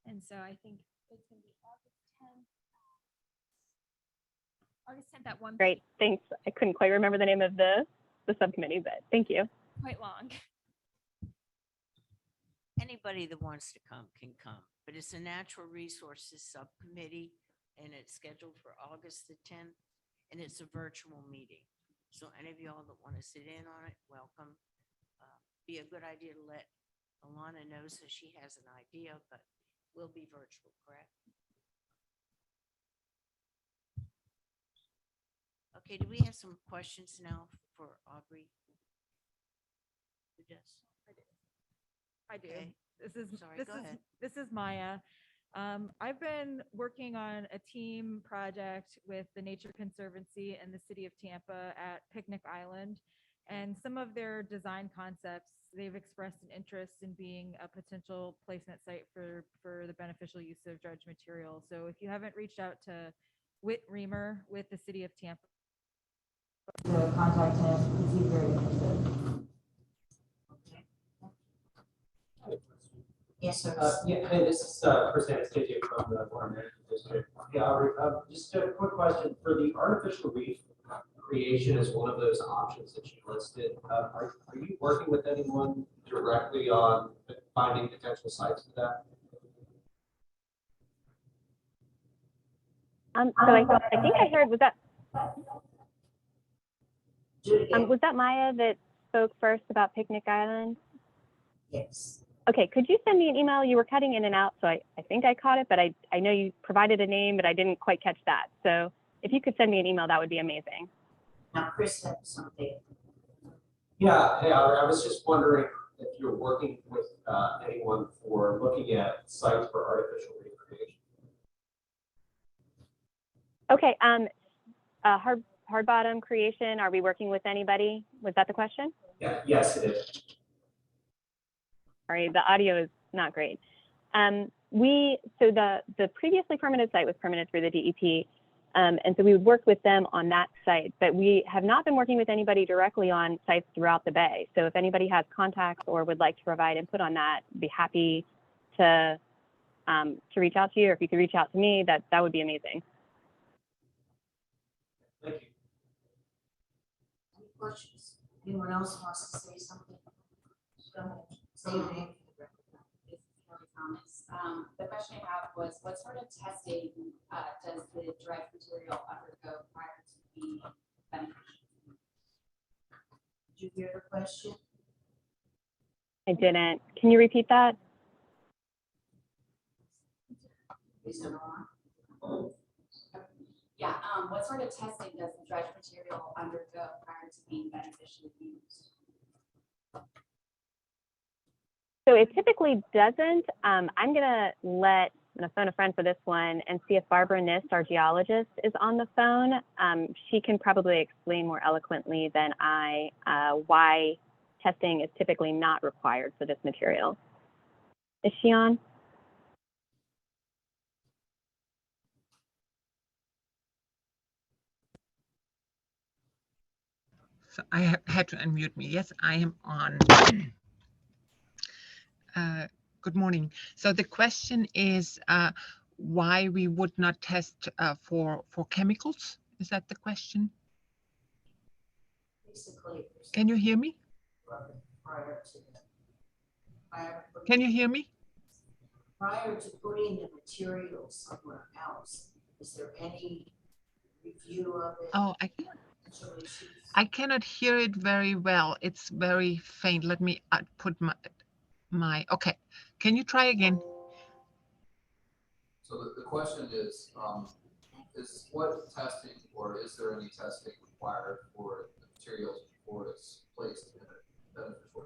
And so I think it's going to be August 10th at 1 p.m. Great, thanks. I couldn't quite remember the name of the subcommittee, but thank you. Quite long. Anybody that wants to come can come, but it's a natural resources subcommittee and it's scheduled for August the 10th and it's a virtual meeting. So any of y'all that want to sit in on it, welcome. Be a good idea to let Alana know so she has an idea, but we'll be virtual, correct? Okay, do we have some questions now for Aubrey? Who does? I do. Okay. Sorry, go ahead. This is Maya. I've been working on a team project with the Nature Conservancy and the city of Tampa at Picnic Island. And some of their design concepts, they've expressed an interest in being a potential placement site for the beneficial use of dredge material. So if you haven't reached out to Whit Reamer with the city of Tampa, contact him, he's very interested. Yes, sir. Yeah, hey, this is Chris Anastasia from the Water Management District. Yeah, just a quick question for the artificial reef creation is one of those options that you listed. Are you working with anyone directly on finding potential sites for that? So I think I heard, was that Maya that spoke first about Picnic Island? Yes. Okay, could you send me an email? You were cutting in and out, so I think I caught it, but I know you provided a name, but I didn't quite catch that. So if you could send me an email, that would be amazing. Now, Chris had something. Yeah, hey, I was just wondering if you're working with anyone for looking at sites for artificial reef creation. Okay, hard bottom creation, are we working with anybody? Was that the question? Yeah, yes, it is. Sorry, the audio is not great. So the previously permitted site was permitted through the DEP. And so we would work with them on that site, but we have not been working with anybody directly on sites throughout the Bay. So if anybody has contacts or would like to provide input on that, I'd be happy to reach out to you, or if you could reach out to me, that would be amazing. Thank you. Any questions? Anyone else wants to say something? Go ahead. Say your name. Thomas. The question I have was, what sort of testing does the dredge material undergo prior to being beneficial? Did you hear the question? I didn't. Can you repeat that? Is it on? Yeah, what sort of testing does the dredge material undergo prior to being beneficially used? So it typically doesn't. I'm gonna phone a friend for this one and see if Barbara Nist, our geologist, is on the phone. She can probably explain more eloquently than I why testing is typically not required for this material. Is she on? So I had to unmute me. Yes, I am on. Good morning. So the question is why we would not test for chemicals? Is that the question? Basically, Can you hear me? prior to Can you hear me? prior to putting the material somewhere else, is there any review of it? Oh, I cannot hear it very well. It's very faint. Let me put my okay. Can you try again? So the question is what testing or is there any testing required for the materials before it's placed in a beneficial?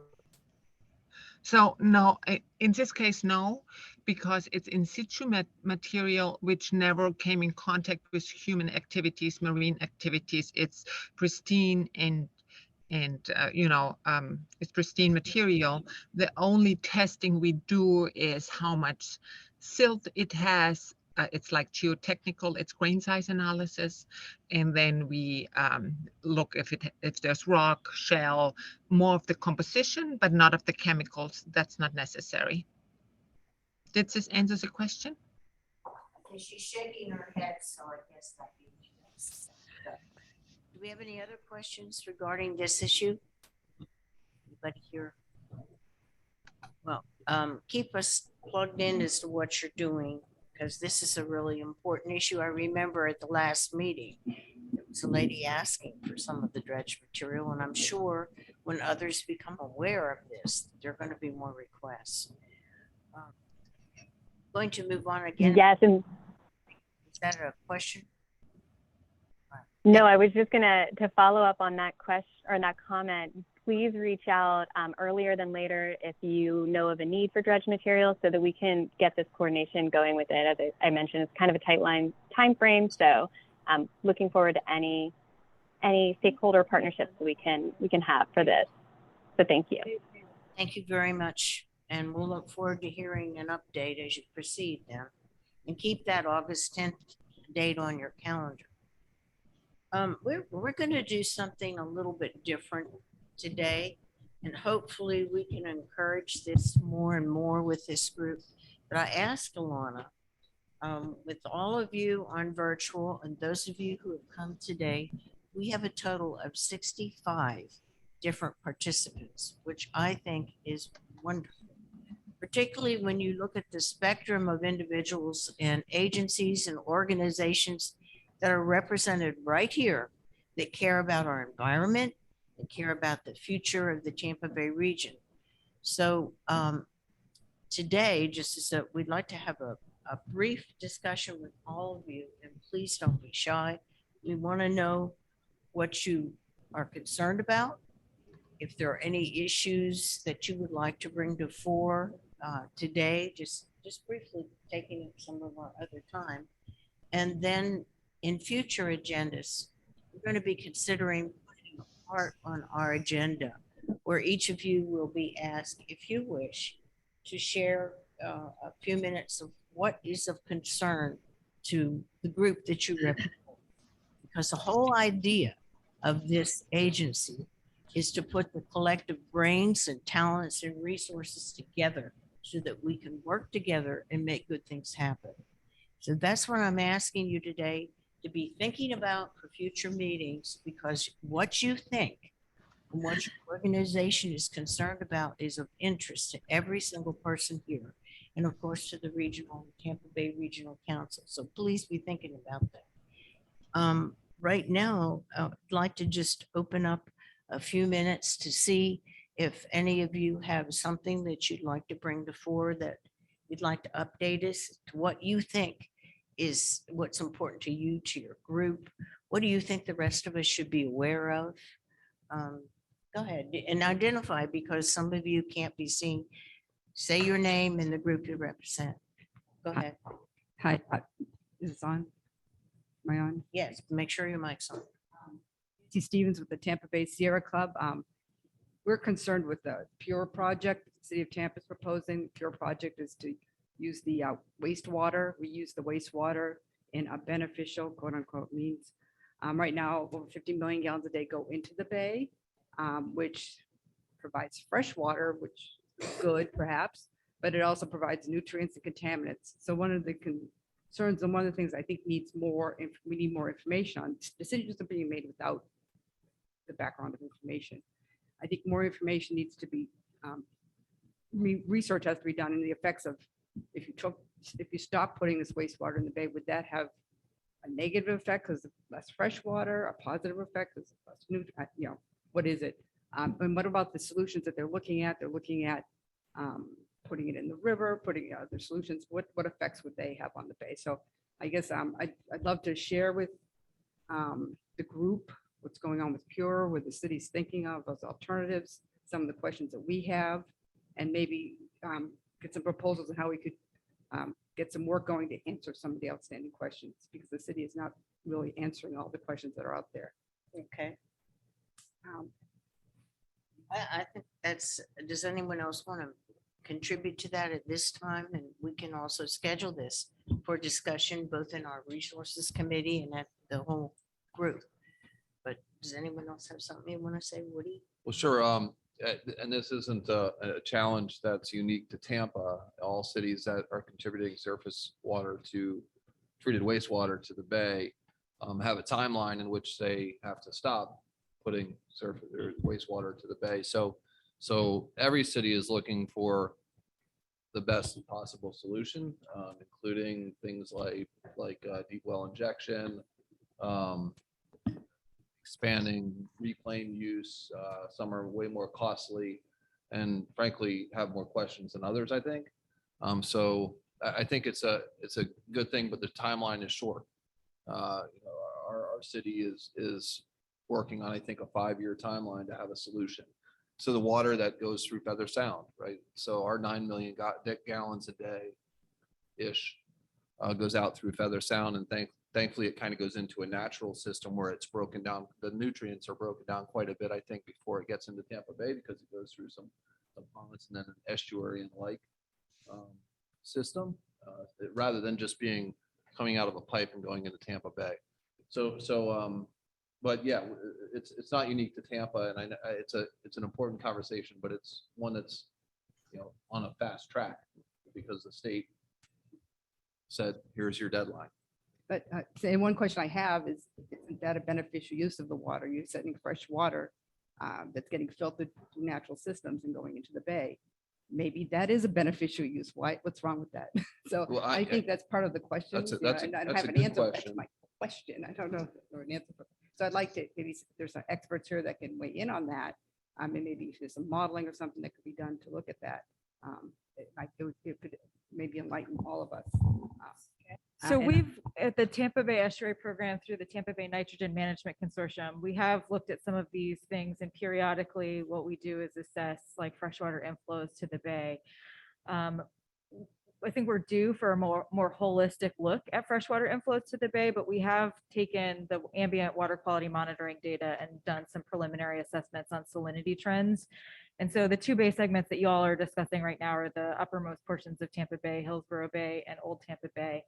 So no, in this case, no, because it's in situ material which never came in contact with human activities, marine activities. It's pristine and it's pristine material. The only testing we do is how much silt it has. It's like geotechnical, it's grain size analysis. And then we look if there's rock, shell, more of the composition, but not of the chemicals. That's not necessary. Did this answer the question? Okay, she's shaking her head, so I guess that means yes. Do we have any other questions regarding this issue? Anybody here? Well, keep us plugged in as to what you're doing, because this is a really important issue. I remember at the last meeting, there was a lady asking for some of the dredge material, and I'm sure when others become aware of this, there are going to be more requests. Going to move on again. Yes, and is that a question? No, I was just gonna follow up on that question or that comment. Please reach out earlier than later if you know of a need for dredge material, so that we can get this coordination going with it. As I mentioned, it's kind of a tight time frame, so I'm looking forward to any stakeholder partnerships that we can have for this. So thank you. Thank you very much, and we'll look forward to hearing an update as you proceed then, and keep that August 10th date on your calendar. We're going to do something a little bit different today, and hopefully we can encourage this more and more with this group. But I asked Alana, with all of you on virtual and those of you who have come today, we have a total of 65 different participants, which I think is wonderful, particularly when you look at the spectrum of individuals and agencies and organizations that are represented right here that care about our environment and care about the future of the Tampa Bay region. So today, just as we'd like to have a brief discussion with all of you, and please don't be shy. We want to know what you are concerned about. If there are any issues that you would like to bring to fore today, just briefly taking up some of our other time. And then in future agendas, we're going to be considering putting a part on our agenda where each of you will be asked, if you wish, to share a few minutes of what is of concern to the group that you represent. Because the whole idea of this agency is to put the collective brains and talents and resources together so that we can work together and make good things happen. So that's what I'm asking you today. to be thinking about for future meetings, because what you think and what your organization is concerned about is of interest to every single person here. And of course, to the regional, Tampa Bay Regional Council. So please be thinking about that. Right now, I'd like to just open up a few minutes to see if any of you have something that you'd like to bring to fore, that you'd like to update us to what you think is what's important to you, to your group. What do you think the rest of us should be aware of? Go ahead and identify, because some of you can't be seen. Say your name and the group you represent. Go ahead. Hi, is this on? Am I on? Yes, make sure your mic's on. T. Stevens with the Tampa Bay Sierra Club. We're concerned with the Pure project the City of Tampa is proposing. Pure project is to use the wastewater. We use the wastewater in a beneficial, quote unquote, means. Right now, over 50 million gallons a day go into the bay, which provides fresh water, which is good perhaps, but it also provides nutrients and contaminants. So one of the concerns and one of the things I think needs more, we need more information on. Decisions are being made without the background of information. I think more information needs to be, research has to be done in the effects of, if you stop putting this wastewater in the bay, would that have a negative effect because of less fresh water, a positive effect because of less what is it? And what about the solutions that they're looking at? They're looking at putting it in the river, putting other solutions. What effects would they have on the bay? So I guess I'd love to share with the group what's going on with Pure, what the city's thinking of those alternatives, some of the questions that we have, and maybe get some proposals on how we could get some work going to answer some of the outstanding questions, because the city is not really answering all the questions that are out there. Okay. I think that's, does anyone else want to contribute to that at this time? And we can also schedule this for discussion, both in our resources committee and at the whole group. But does anyone else have something you want to say, Woody? Well, sure. And this isn't a challenge that's unique to Tampa. All cities that are contributing surface water to treated wastewater to the bay have a timeline in which they have to stop putting surface or wastewater to the bay. So every city is looking for the best possible solution, including things like deep well injection, expanding reclaim use. Some are way more costly and frankly have more questions than others, I think. So I think it's a good thing, but the timeline is short. Our city is working on, I think, a 5-year timeline to have a solution. So the water that goes through Feather Sound, right? So our 9 million gallons a day ish goes out through Feather Sound, and thankfully it kind of goes into a natural system where it's broken down. The nutrients are broken down quite a bit, I think, before it gets into Tampa Bay, because it goes through some ponds and then an estuary and lake system, rather than just coming out of a pipe and going into Tampa Bay. But yeah, it's not unique to Tampa, and it's an important conversation, but it's one that's on a fast track because the state said, here's your deadline. But say one question I have is, isn't that a beneficial use of the water? You're setting fresh water that's getting filtered through natural systems and going into the bay. Maybe that is a beneficial use. What's wrong with that? So well, I think that's part of the question. I don't have an answer. That's my question. I don't know or an answer. So I'd like to, maybe there's some experts here that can weigh in on that. And maybe if there's some modeling or something that could be done to look at that. It could maybe enlighten all of us. So we've, at the Tampa Bay Estuary Program through the Tampa Bay Nitrogen Management Consortium, we have looked at some of these things, and periodically what we do is assess like freshwater inflows to the bay. I think we're due for a more holistic look at freshwater inflows to the bay, but we have taken the ambient water quality monitoring data and done some preliminary assessments on salinity trends. And so the 2 bay segments that you all are discussing right now are the uppermost portions of Tampa Bay, Hillsborough Bay, and Old Tampa Bay.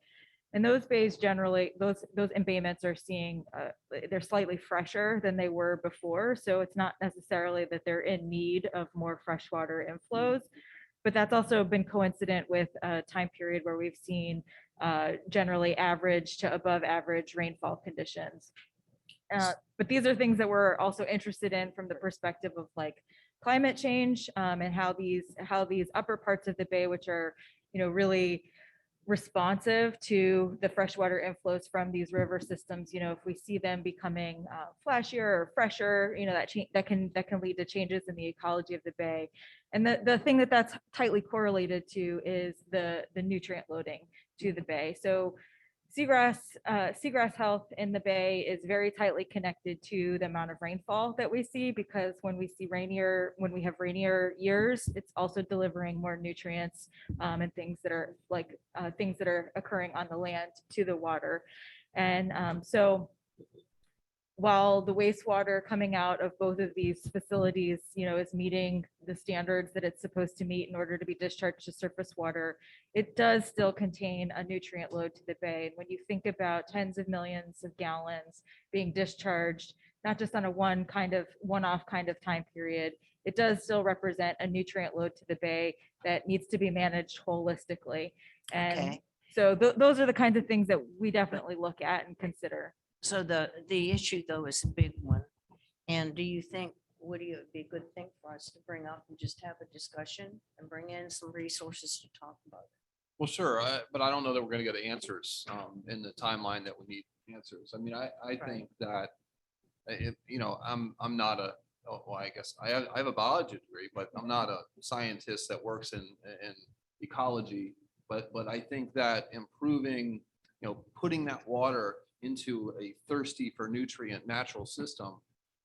And those bays generally, those embayments are seeing, they're slightly fresher than they were before. So it's not necessarily that they're in need of more freshwater inflows. but that's also been coincident with a time period where we've seen generally average to above average rainfall conditions. But these are things that we're also interested in from the perspective of like climate change, and how these upper parts of the bay, which are, really responsive to the freshwater inflows from these river systems, if we see them becoming flashier or fresher, that can lead to changes in the ecology of the bay. And the thing that's tightly correlated to is the nutrient loading to the bay. So seagrass health in the bay is very tightly connected to the amount of rainfall that we see, because when we have rainier years, it's also delivering more nutrients and things that are occurring on the land to the water. And so while the wastewater coming out of both of these facilities, is meeting the standards that it's supposed to meet in order to be discharged to surface water, it does still contain a nutrient load to the bay. And when you think about tens of millions of gallons being discharged, not just on a one-off kind of time period, it does still represent a nutrient load to the bay that needs to be managed holistically. And Okay. so those are the kinds of things that we definitely look at and consider. So the issue though is a big one. And do you think, Woody, it would be a good thing for us to bring up and just have a discussion and bring in some resources to talk about it? Well, sure, but I don't know that we're going to get answers in the timeline that we need answers. I mean, I think that I'm not I guess I have a biology degree, but I'm not a scientist that works in ecology. But I think that improving, putting that water into a thirsty for nutrient natural system,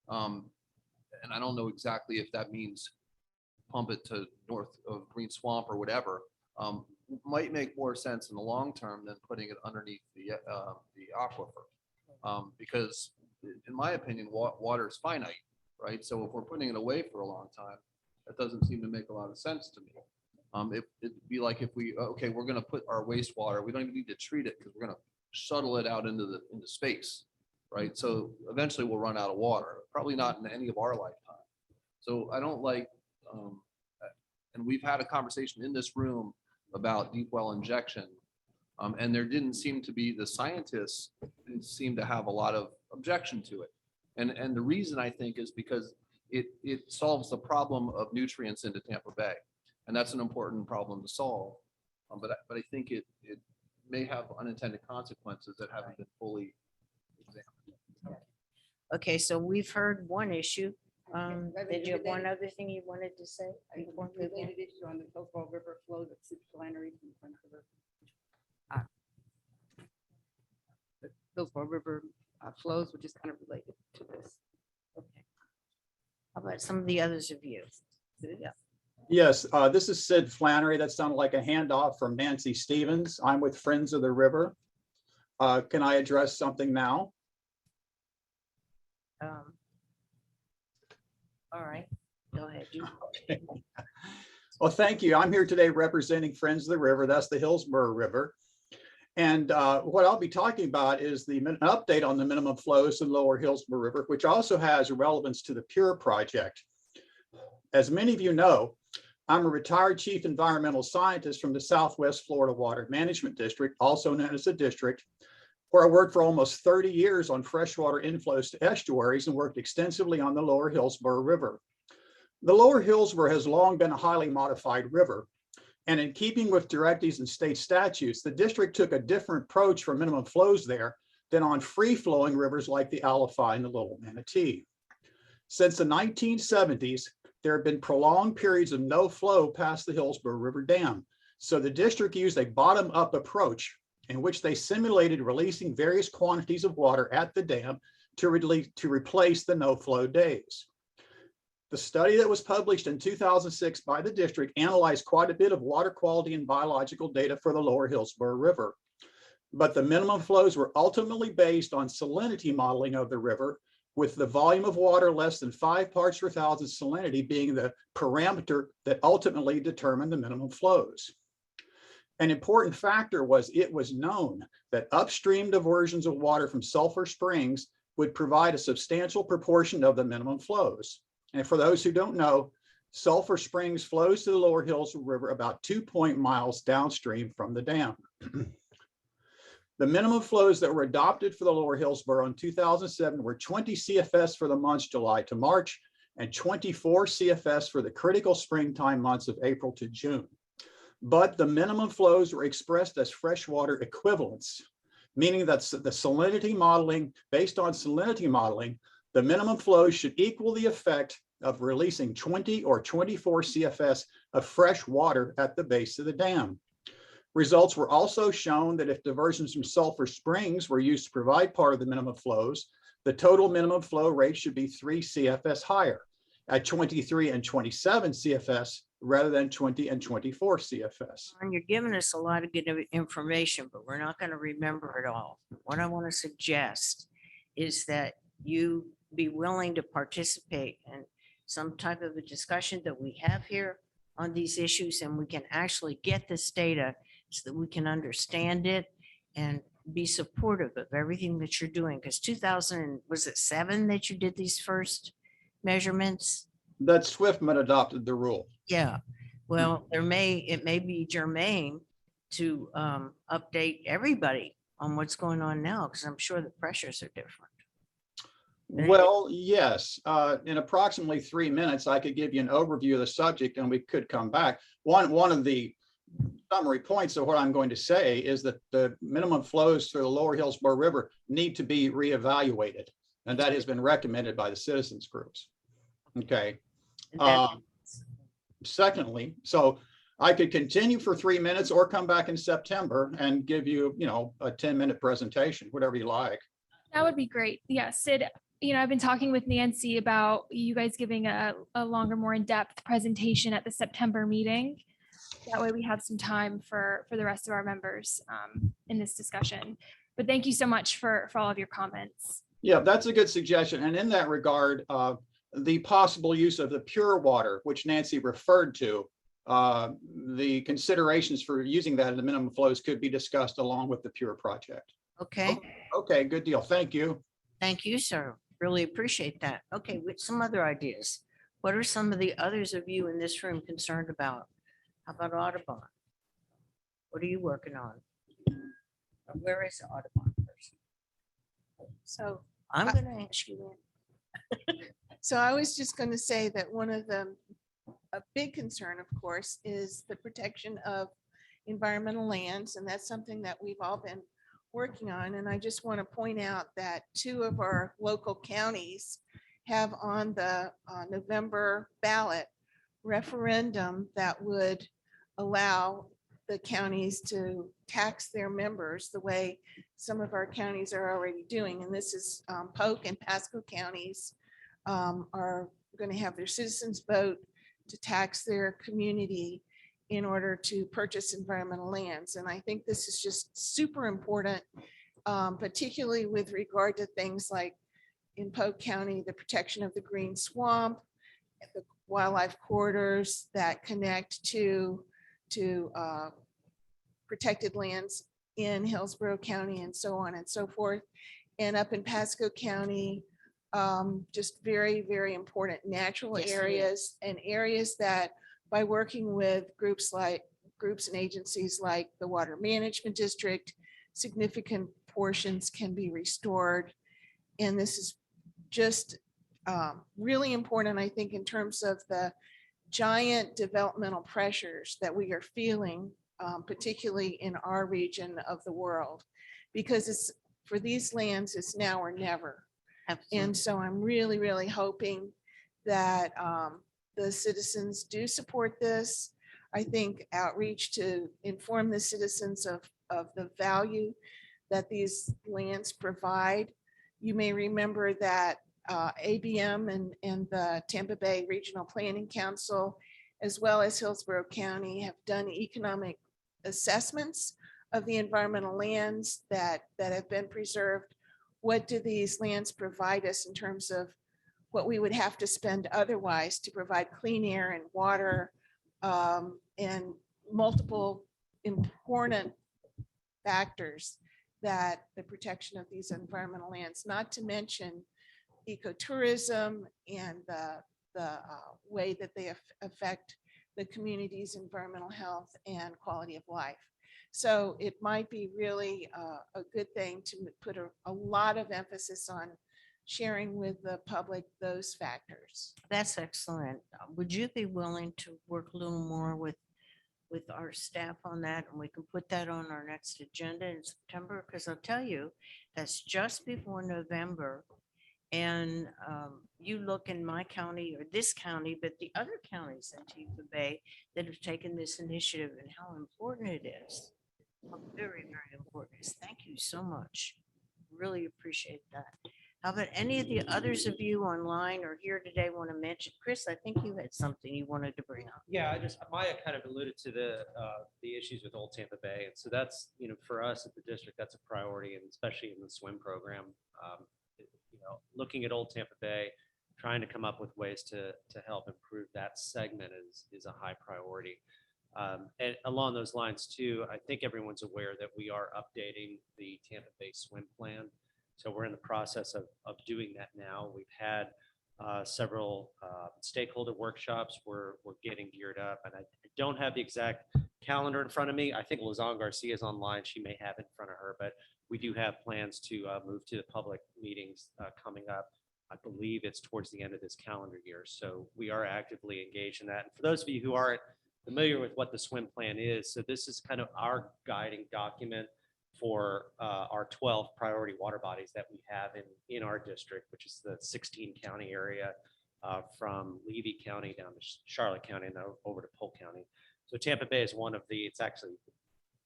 and I don't know exactly if that means pump it to north of Green Swamp or whatever, might make more sense in the long term than putting it underneath the aquifer, because in my opinion, water is finite, right? So if we're putting it away for a long time, that doesn't seem to make a lot of sense to me. It'd be like if we're going to put our wastewater, we don't even need to treat it because we're going to shuttle it out into space, right? So eventually we'll run out of water, probably not in any of our lifetime. So I don't like, and we've had a conversation in this room about deep well injection, and there didn't seem to be, the scientists didn't seem to have a lot of objection to it. And the reason I think is because it solves the problem of nutrients into Tampa Bay. And that's an important problem to solve. But I think it may have unintended consequences that haven't been fully examined. Okay, so we've heard one issue. Did you have one other thing you wanted to say? before we move on? Related issue on the Hillsborough River flows at Sid Flannery from Front River. The Hillsborough River flows, which is kind of related to this. Okay. How about some of the others of you? Yeah. Yes, this is Sid Flannery. That sounded like a handoff from Nancy Stevens. I'm with Friends of the River. Can I address something now? All right, go ahead. Okay. Well, thank you. I'm here today representing Friends of the River. That's the Hillsborough River. And what I'll be talking about is an update on the minimum flows in Lower Hillsborough River, which also has relevance to the Pure project. As many of you know, I'm a retired chief environmental scientist from the Southwest Florida Water Management District, also known as the district, where I worked for almost 30 years on freshwater inflows to estuaries and worked extensively on the Lower Hillsborough River. The Lower Hillsborough has long been a highly modified river. And in keeping with directives and state statutes, the district took a different approach for minimum flows there than on free-flowing rivers like the Alafai and the Little Manatee. Since the 1970s, there have been prolonged periods of no flow past the Hillsborough River Dam. So the district used a bottom-up approach in which they simulated releasing various quantities of water at the dam to replace the no-flow days. The study that was published in 2006 by the district analyzed quite a bit of water quality and biological data for the Lower Hillsborough River. But the minimum flows were ultimately based on salinity modeling of the river, with the volume of water less than 5 parts per thousand salinity being the parameter that ultimately determined the minimum flows. An important factor was it was known that upstream diversions of water from Sulphur Springs would provide a substantial proportion of the minimum flows. And for those who don't know, Sulphur Springs flows to the Lower Hills River about 2 miles downstream from the dam. The minimum flows that were adopted for the Lower Hillsborough in 2007 were 20 CFS for the months July to March and 24 CFS for the critical springtime months of April to June. But the minimum flows were expressed as freshwater equivalents, meaning that the salinity modeling, based on salinity modeling, the minimum flows should equal the effect of releasing 20 or 24 CFS of fresh water at the base of the dam. Results were also shown that if diversions from Sulphur Springs were used to provide part of the minimum flows, the total minimum flow rate should be 3 CFS higher at 23 and 27 CFS rather than 20 and 24 CFS. And you're giving us a lot of good information, but we're not going to remember it all. What I want to suggest is that you be willing to participate in some type of a discussion that we have here on these issues, and we can actually get this data so that we can understand it and be supportive of everything that you're doing. Because 2007 that you did these first measurements? That Swiftman adopted the rule. Yeah, well, it may be germane to update everybody on what's going on now, because I'm sure the pressures are different. Well, yes, in approximately 3 minutes, I could give you an overview of the subject and we could come back. One of the summary points of what I'm going to say is that the minimum flows through the Lower Hillsborough River need to be reevaluated. And that has been recommended by the citizens groups. Okay. Secondly, so I could continue for 3 minutes or come back in September and give you, a 10-minute presentation, whatever you like. That would be great. Yeah, Sid, I've been talking with Nancy about you guys giving a longer, more in-depth presentation at the September meeting. That way we have some time for the rest of our members in this discussion. But thank you so much for all of your comments. Yeah, that's a good suggestion. And in that regard, the possible use of the pure water, which Nancy referred to, the considerations for using that in the minimum flows could be discussed along with the pure project. Okay. Okay, good deal. Thank you. Thank you, sir. Really appreciate that. Okay, with some other ideas. What are some of the others of you in this room concerned about? How about Audubon? What are you working on? Where is the Audubon person? So I'm going to ask you in. So I was just going to say that one of a big concern, of course, is the protection of environmental lands. And that's something that we've all been working on. And I just want to point out that 2 of our local counties have on the November ballot referendum that would allow the counties to tax their members the way some of our counties are already doing. And this is Polk and Pasco counties are going to have their citizens vote to tax their community in order to purchase environmental lands. And I think this is just super important, particularly with regard to things like in Polk County, the protection of the green swamp, the wildlife corridors that connect to protected lands in Hillsborough County and so on and so forth. And up in Pasco County, just very, very important natural Yes, areas and areas that by working with groups and agencies like the Water Management District, significant portions can be restored. And this is just really important, I think, in terms of the giant developmental pressures that we are feeling, particularly in our region of the world, because it's for these lands, it's now or never. And so I'm really, really hoping that the citizens do support this. I think outreach to inform the citizens of the value that these lands provide. You may remember that ABM and the Tampa Bay Regional Planning Council, as well as Hillsborough County, have done economic assessments of the environmental lands that have been preserved. What do these lands provide us in terms of what we would have to spend otherwise to provide clean air and water and multiple important factors that the protection of these environmental lands, not to mention ecotourism and the way that they affect the community's environmental health and quality of life. So it might be really a good thing to put a lot of emphasis on sharing with the public those factors. That's excellent. Would you be willing to work a little more with our staff on that, and we can put that on our next agenda in September? Because I'll tell you, that's just before November. And you look in my county or this county, but the other counties in Tampa Bay that have taken this initiative and how important it is. How very, very important it is. Thank you so much. Really appreciate that. How about any of the others of you online or here today want to mention? Chris, I think you had something you wanted to bring up. Yeah, Maya kind of alluded to the issues with Old Tampa Bay. And so that's, for us at the district, that's a priority, and especially in the swim program. Looking at Old Tampa Bay, trying to come up with ways to help improve that segment is a high priority. And along those lines too, I think everyone's aware that we are updating the Tampa Bay swim plan. So we're in the process of doing that now. We've had several stakeholder workshops. We're getting geared up, and I don't have the exact calendar in front of me. I think Lizanne Garcia is online. She may have it in front of her, but we do have plans to move to the public meetings coming up. I believe it's towards the end of this calendar year. So we are actively engaged in that. And for those of you who aren't familiar with what the swim plan is, so this is kind of our guiding document for our 12 priority water bodies that we have in our district, which is the 16 county area from Levy County down to Charlotte County and over to Polk County. So Tampa Bay is one of it's actually,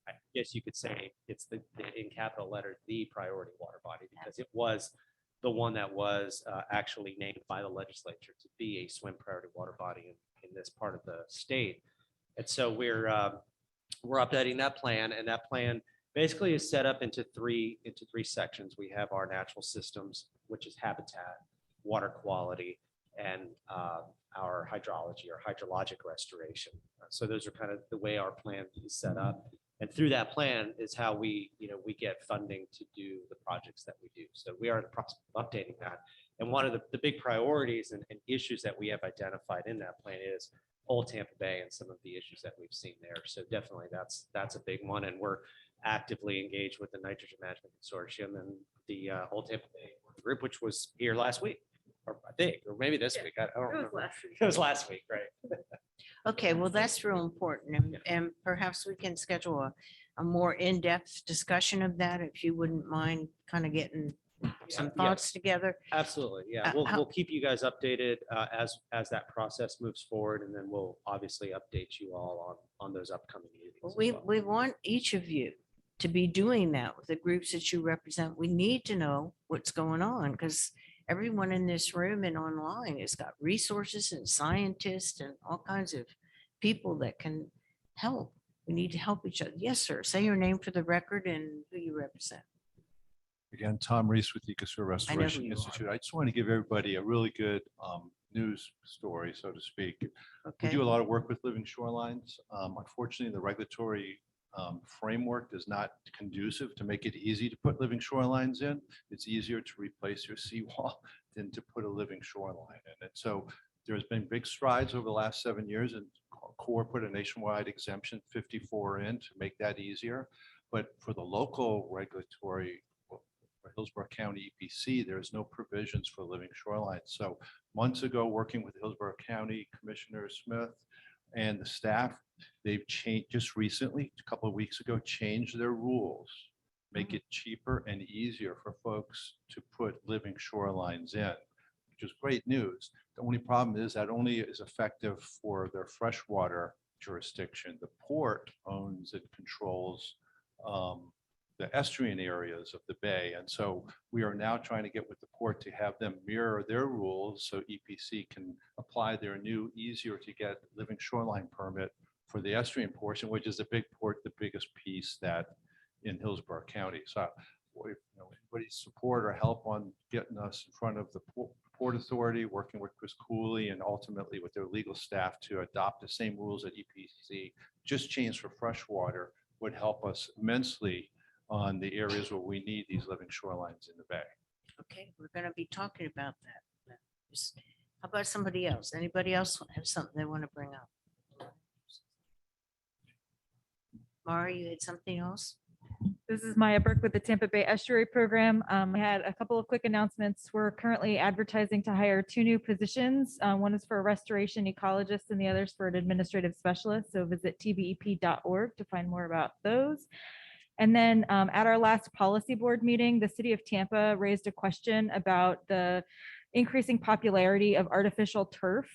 I guess you could say it's in capital letters, the priority water body, because it was the one that was actually named by the legislature to be a swim priority water body in this part of the state. And so we're updating that plan, and that plan basically is set up into three sections. We have our natural systems, which is habitat, water quality, and our hydrology or hydrologic restoration. So those are kind of the way our plan is set up. And through that plan is how we get funding to do the projects that we do. So we are in the process of updating that. And one of the big priorities and issues that we have identified in that plan is Old Tampa Bay and some of the issues that we've seen there. So definitely that's a big one. And we're actively engaged with the Nitrogen Management Consortium and the Old Tampa Bay group, which was here last week, or I think, or maybe this week. I don't remember. It was last week, right? Okay, well, that's real important. And perhaps we can schedule a more in-depth discussion of that, if you wouldn't mind kind of getting some thoughts together. Absolutely. Yeah, we'll keep you guys updated as that process moves forward, and then we'll obviously update you all on those upcoming meetings. Well, we want each of you to be doing that with the groups that you represent. We need to know what's going on, because everyone in this room and online has got resources and scientists and all kinds of people that can help. We need to help each other. Yes, sir. Say your name for the record and who you represent. Again, Tom Reese with the Ecosphere Restoration you are. Institute. I just want to give everybody a really good news story, so to speak. We Okay. do a lot of work with living shorelines. Unfortunately, the regulatory framework is not conducive to make it easy to put living shorelines in. It's easier to replace your seawall than to put a living shoreline in. And so there's been big strides over the last 7 years, and Corps put a nationwide exemption 54 in to make that easier. But for the local regulatory, for Hillsborough County EPC, there's no provisions for living shorelines. So months ago, working with Hillsborough County Commissioner Smith and the staff, they've changed just recently, a couple of weeks ago, changed their rules, make it cheaper and easier for folks to put living shorelines in, which is great news. The only problem is that only is effective for their freshwater jurisdiction. The port owns and controls the estuarine areas of the bay. And so we are now trying to get with the port to have them mirror their rules so EPC can apply their new, easier to get living shoreline permit for the estuarine portion, which is the big port, the biggest piece that in Hillsborough County. So anybody's support or help on getting us in front of the Port Authority, working with Chris Cooley and ultimately with their legal staff to adopt the same rules that EPC just changed for freshwater would help us immensely on the areas where we need these living shorelines in the bay. Okay, we're going to be talking about that. Just How about somebody else? Anybody else have something they want to bring up? Mara, you had something else? This is Maya Burke with the Tampa Bay Estuary Program. I had a couple of quick announcements. We're currently advertising to hire 2 new positions. One is for a restoration ecologist and the other is for an administrative specialist. So visit tbep.org to find more about those. And then at our last policy board meeting, the city of Tampa raised a question about the increasing popularity of artificial turf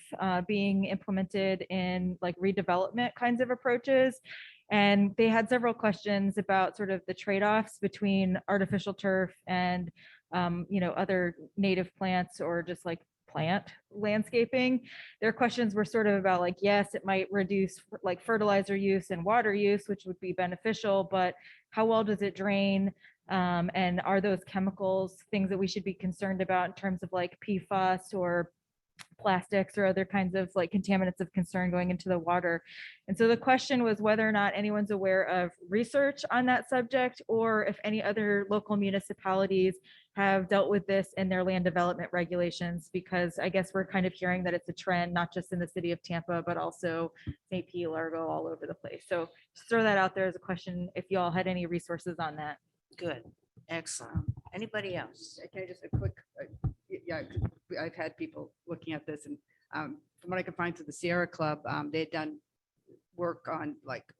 being implemented in like redevelopment kinds of approaches. And they had several questions about sort of the trade-offs between artificial turf and, other native plants or just like plant landscaping. Their questions were sort of about like, yes, it might reduce like fertilizer use and water use, which would be beneficial, but how well does it drain? And are those chemicals things that we should be concerned about in terms of like PFAS or plastics or other kinds of like contaminants of concern going into the water? And so the question was whether or not anyone's aware of research on that subject, or if any other local municipalities have dealt with this in their land development regulations, because I guess we're kind of hearing that it's a trend, not just in the city of Tampa, but also St. Pete, Largo, all over the place. So just throw that out there as a question, if y'all had any resources on that. Good, excellent. Anybody else? Can I just a quick, yeah, 'cause I've had people looking at this and from what I could find through the Sierra Club, they had done work on like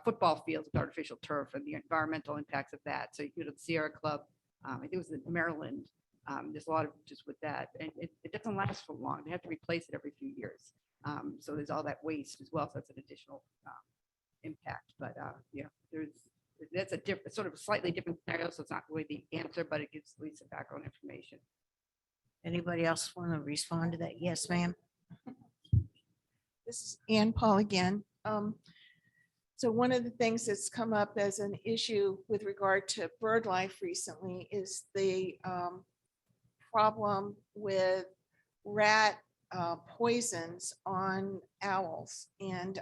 football fields with artificial turf and the environmental impacts of that. So you go to the Sierra Club, I think it was in Maryland. There's a lot of just with that, and it doesn't last for long. They have to replace it every few years. So there's all that waste as well. So that's an additional impact. But yeah, that's a different, sort of a slightly different scenario. So it's not really the answer, but it gives at least some background information. Anybody else want to respond to that? Yes, ma'am. This is Ann Paul again. So one of the things that's come up as an issue with regard to bird life recently is the problem with rat poisons on owls. And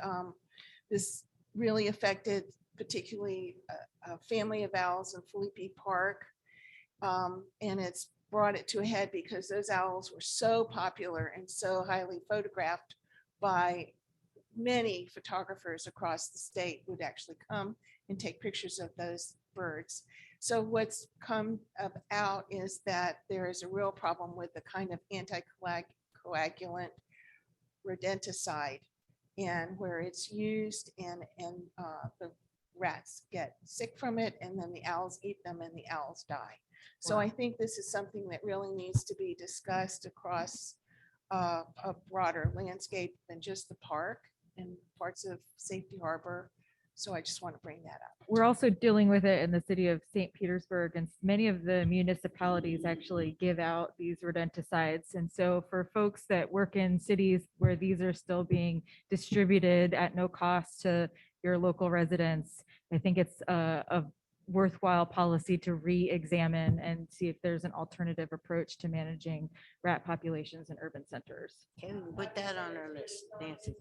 this really affected particularly a family of owls in Felipe Park. And it's brought it to a head because those owls were so popular and so highly photographed by many photographers across the state would actually come and take pictures of those birds. So what's come out is that there is a real problem with the kind of anticoagulant rodenticide, and where it's used and the rats get sick from it, and then the owls eat them and the owls die. So I think this is something that really needs to be discussed across a broader landscape than just the park and parts of Safety Harbor. So I just want to bring that up. We're also dealing with it in the city of St. Petersburg, and many of the municipalities actually give out these rodenticides. And so for folks that work in cities where these are still being distributed at no cost to your local residents, I think it's a worthwhile policy to re-examine and see if there's an alternative approach to managing rat populations in urban centers. Okay, we put that on our list, Nancy.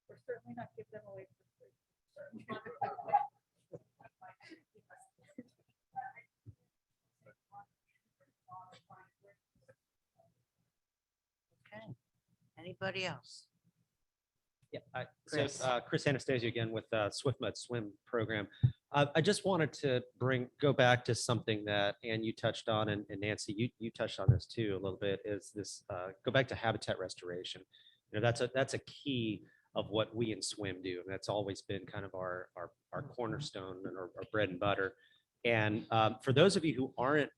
We're certainly not giving them away for free. Okay, anybody else? Yeah, Chris. Chris Anastasia again with Swift Mud Swim Program. I just wanted to go back to something that Ann, you touched on, and Nancy, you touched on this too a little bit, is this go back to habitat restoration. That's a key of what we in swim do, and that's always been kind of our cornerstone and our bread and butter. And for those of you who aren't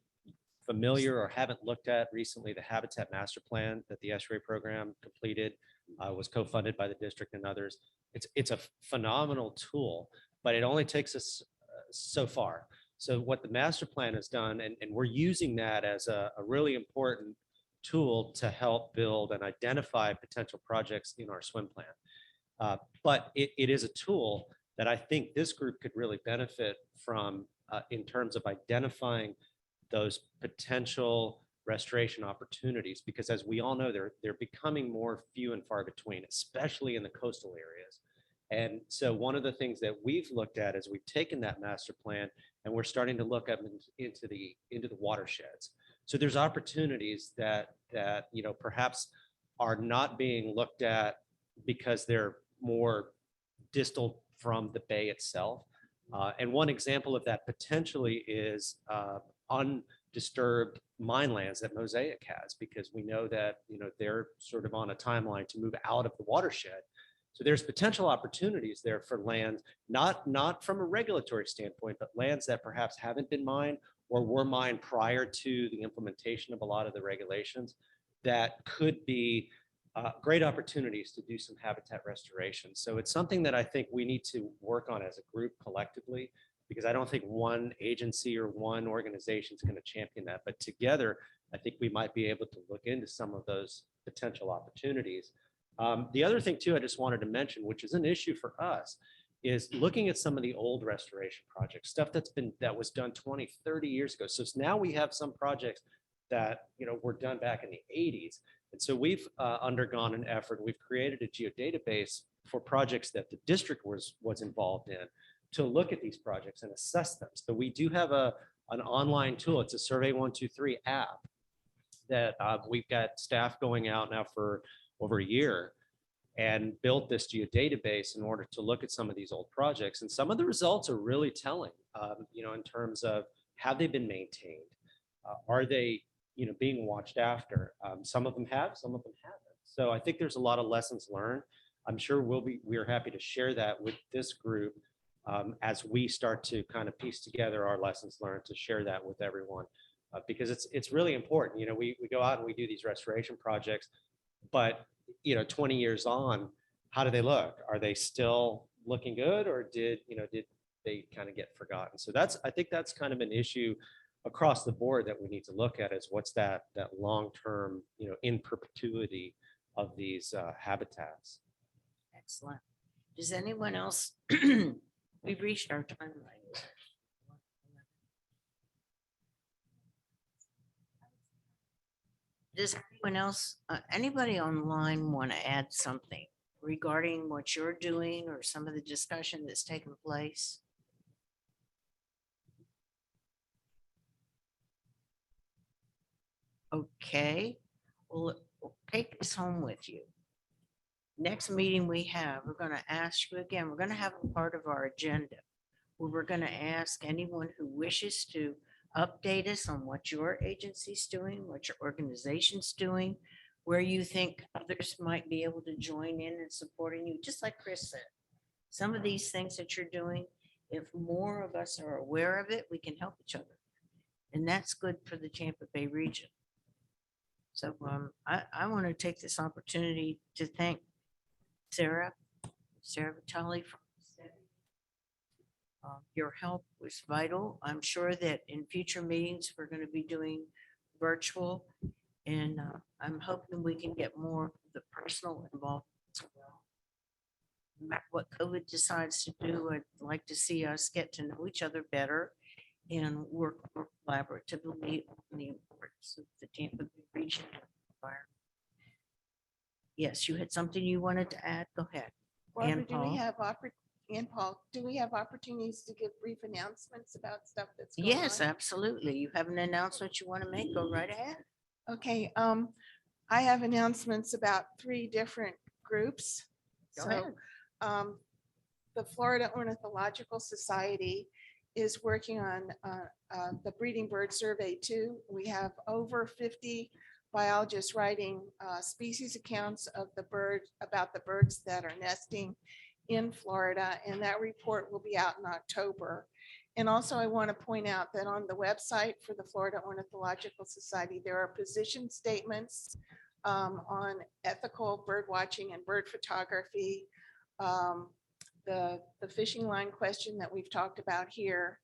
familiar or haven't looked at recently, the Habitat Master Plan that the Estuary Program completed was co-funded by the district and others. It's a phenomenal tool, but it only takes us so far. So what the master plan has done, and we're using that as a really important tool to help build and identify potential projects in our swim plan. But it is a tool that I think this group could really benefit from in terms of identifying those potential restoration opportunities, because as we all know, they're becoming more few and far between, especially in the coastal areas. And so one of the things that we've looked at is we've taken that master plan and we're starting to look up into the watersheds. So there's opportunities that perhaps are not being looked at because they're more distal from the bay itself. And one example of that potentially is undisturbed mine lands that Mosaic has, because we know that they're sort of on a timeline to move out of the watershed. So there's potential opportunities there for lands, not from a regulatory standpoint, but lands that perhaps haven't been mined or were mined prior to the implementation of a lot of the regulations that could be great opportunities to do some habitat restoration. So it's something that I think we need to work on as a group collectively, because I don't think one agency or one organization is going to champion that. But together, I think we might be able to look into some of those potential opportunities. The other thing too, I just wanted to mention, which is an issue for us, is looking at some of the old restoration projects, stuff that was done 20, 30 years ago. So now we have some projects that were done back in the 80s. And so we've undergone an effort. We've created a geodatabase for projects that the district was involved in to look at these projects and assess them. So we do have an online tool. It's a Survey 123 app that we've got staff going out now for over a year and built this geodatabase in order to look at some of these old projects. And some of the results are really telling, in terms of have they been maintained? Are they being watched after? Some of them have, some of them haven't. So I think there's a lot of lessons learned. I'm sure we're happy to share that with this group as we start to kind of piece together our lessons learned, to share that with everyone, because it's really important. We go out and we do these restoration projects, but 20 years on, how do they look? Are they still looking good, or did they kind of get forgotten? So I think that's kind of an issue across the board that we need to look at, is what's that long-term, in perpetuity of these habitats. Excellent. Does anyone else, we've reached our timeline. Does anyone else, anybody online want to add something regarding what you're doing or some of the discussion that's taken place? Okay, well, take this home with you. Next meeting we have, we're going to ask you again, we're going to have a part of our agenda where we're going to ask anyone who wishes to update us on what your agency's doing, what your organization's doing, where you think others might be able to join in and supporting you, just like Chris said. Some of these things that you're doing, if more of us are aware of it, we can help each other. And that's good for the Tampa Bay region. So I want to take this opportunity to thank Sarah Vitale for your help was vital. I'm sure that in future meetings, we're going to be doing virtual, and I'm hoping we can get more of the personal involved as well. No matter what COVID decides to do, I'd like to see us get to know each other better and work more collaboratively on the importance of the Tampa Bay region environment. Yes, you had something you wanted to add? Go ahead. Barbara, And do we Paul? have and Paul, do we have opportunities to give brief announcements about stuff that's going Yes, on? absolutely. You have an announcement you want to make? Go right ahead. Okay, I have announcements about 3 different groups. Go So, ahead. the Florida Ornithological Society is working on the Breeding Bird Survey 2. We have over 50 biologists writing species accounts of about the birds that are nesting in Florida, and that report will be out in October. And also I want to point out that on the website for the Florida Ornithological Society, there are position statements on ethical bird watching and bird photography, the fishing line question that we've talked about here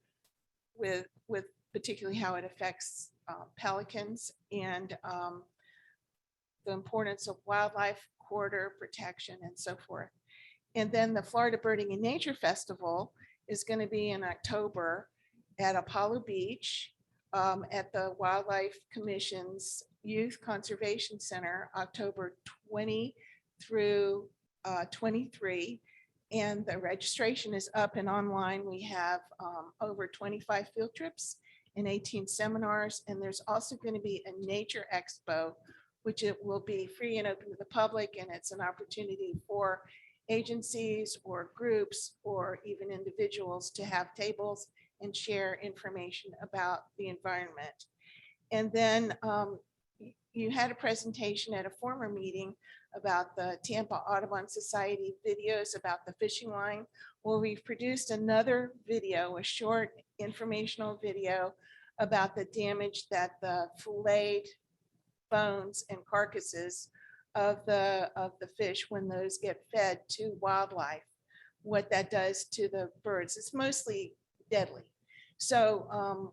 with particularly how it affects pelicans, and the importance of wildlife corridor protection and so forth. And then the Florida Birding and Nature Festival is going to be in October at Apollo Beach at the Wildlife Commission's Youth Conservation Center, October 20 through 23. And the registration is up and online. We have over 25 field trips and 18 seminars. And there's also going to be a nature expo, which it will be free and open to the public. And it's an opportunity for agencies or groups or even individuals to have tables and share information about the environment. And then you had a presentation at a former meeting about the Tampa Audubon Society videos about the fishing line. Well, we've produced another video, a short informational video about the damage that the filleted bones and carcasses of the fish, when those get fed to wildlife, what that does to the birds. It's mostly deadly. So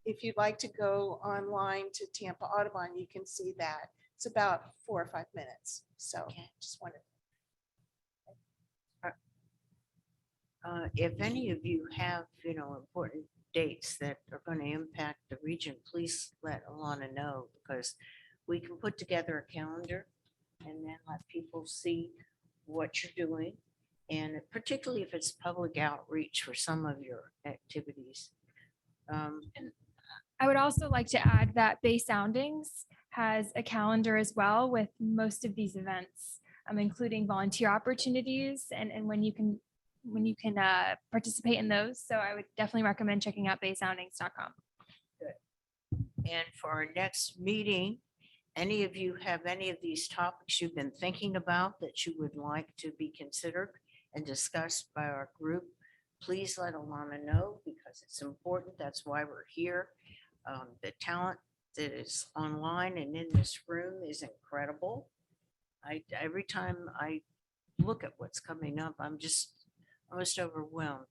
if you'd like to go online to Tampa Audubon, you can see that. It's about 4 or 5 minutes. So just wanted. If any of you have, important dates that are going to impact the region, please let Alana know, because we can put together a calendar and then let people see what you're doing. And particularly if it's public outreach for some of your activities. I would also like to add that Bay Soundings has a calendar as well with most of these events, including volunteer opportunities and when you can participate in those. So I would definitely recommend checking out baysoundings.com. Good. And for our next meeting, any of you have any of these topics you've been thinking about that you would like to be considered and discussed by our group, please let Alana know, because it's important. That's why we're here. The talent that is online and in this room is incredible. Every time I look at what's coming up, I'm just almost overwhelmed,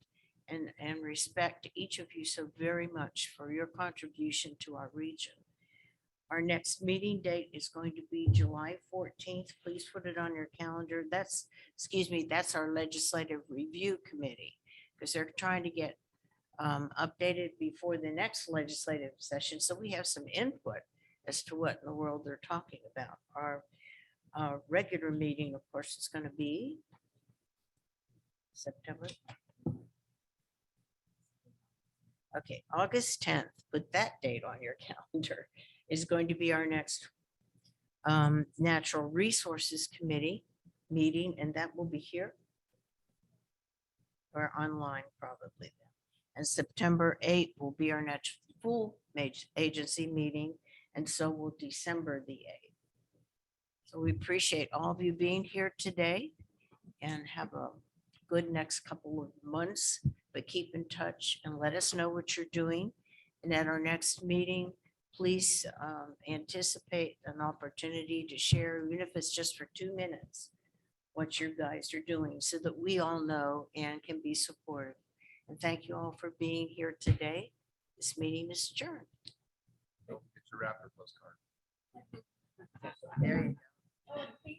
and respect each of you so very much for your contribution to our region. Our next meeting date is going to be July 14th. Please put it on your calendar. That's our Legislative Review Committee, because they're trying to get updated before the next legislative session. So we have some input as to what in the world they're talking about. Our regular meeting, of course, is going to be September. Okay, August 10th. Put that date on your calendar. Is going to be our next Natural Resources Committee meeting, and that will be here or online probably then. And September 8th will be our next full agency meeting, and so will December the 8th. So we appreciate all of you being here today, and have a good next couple of months, but keep in touch and let us know what you're doing. And at our next meeting, please anticipate an opportunity to share, even if it's just for 2 minutes, what you guys are doing, so that we all know and can be supportive. And thank you all for being here today. This meeting is adjourned. Get your Raptor postcard. There you go.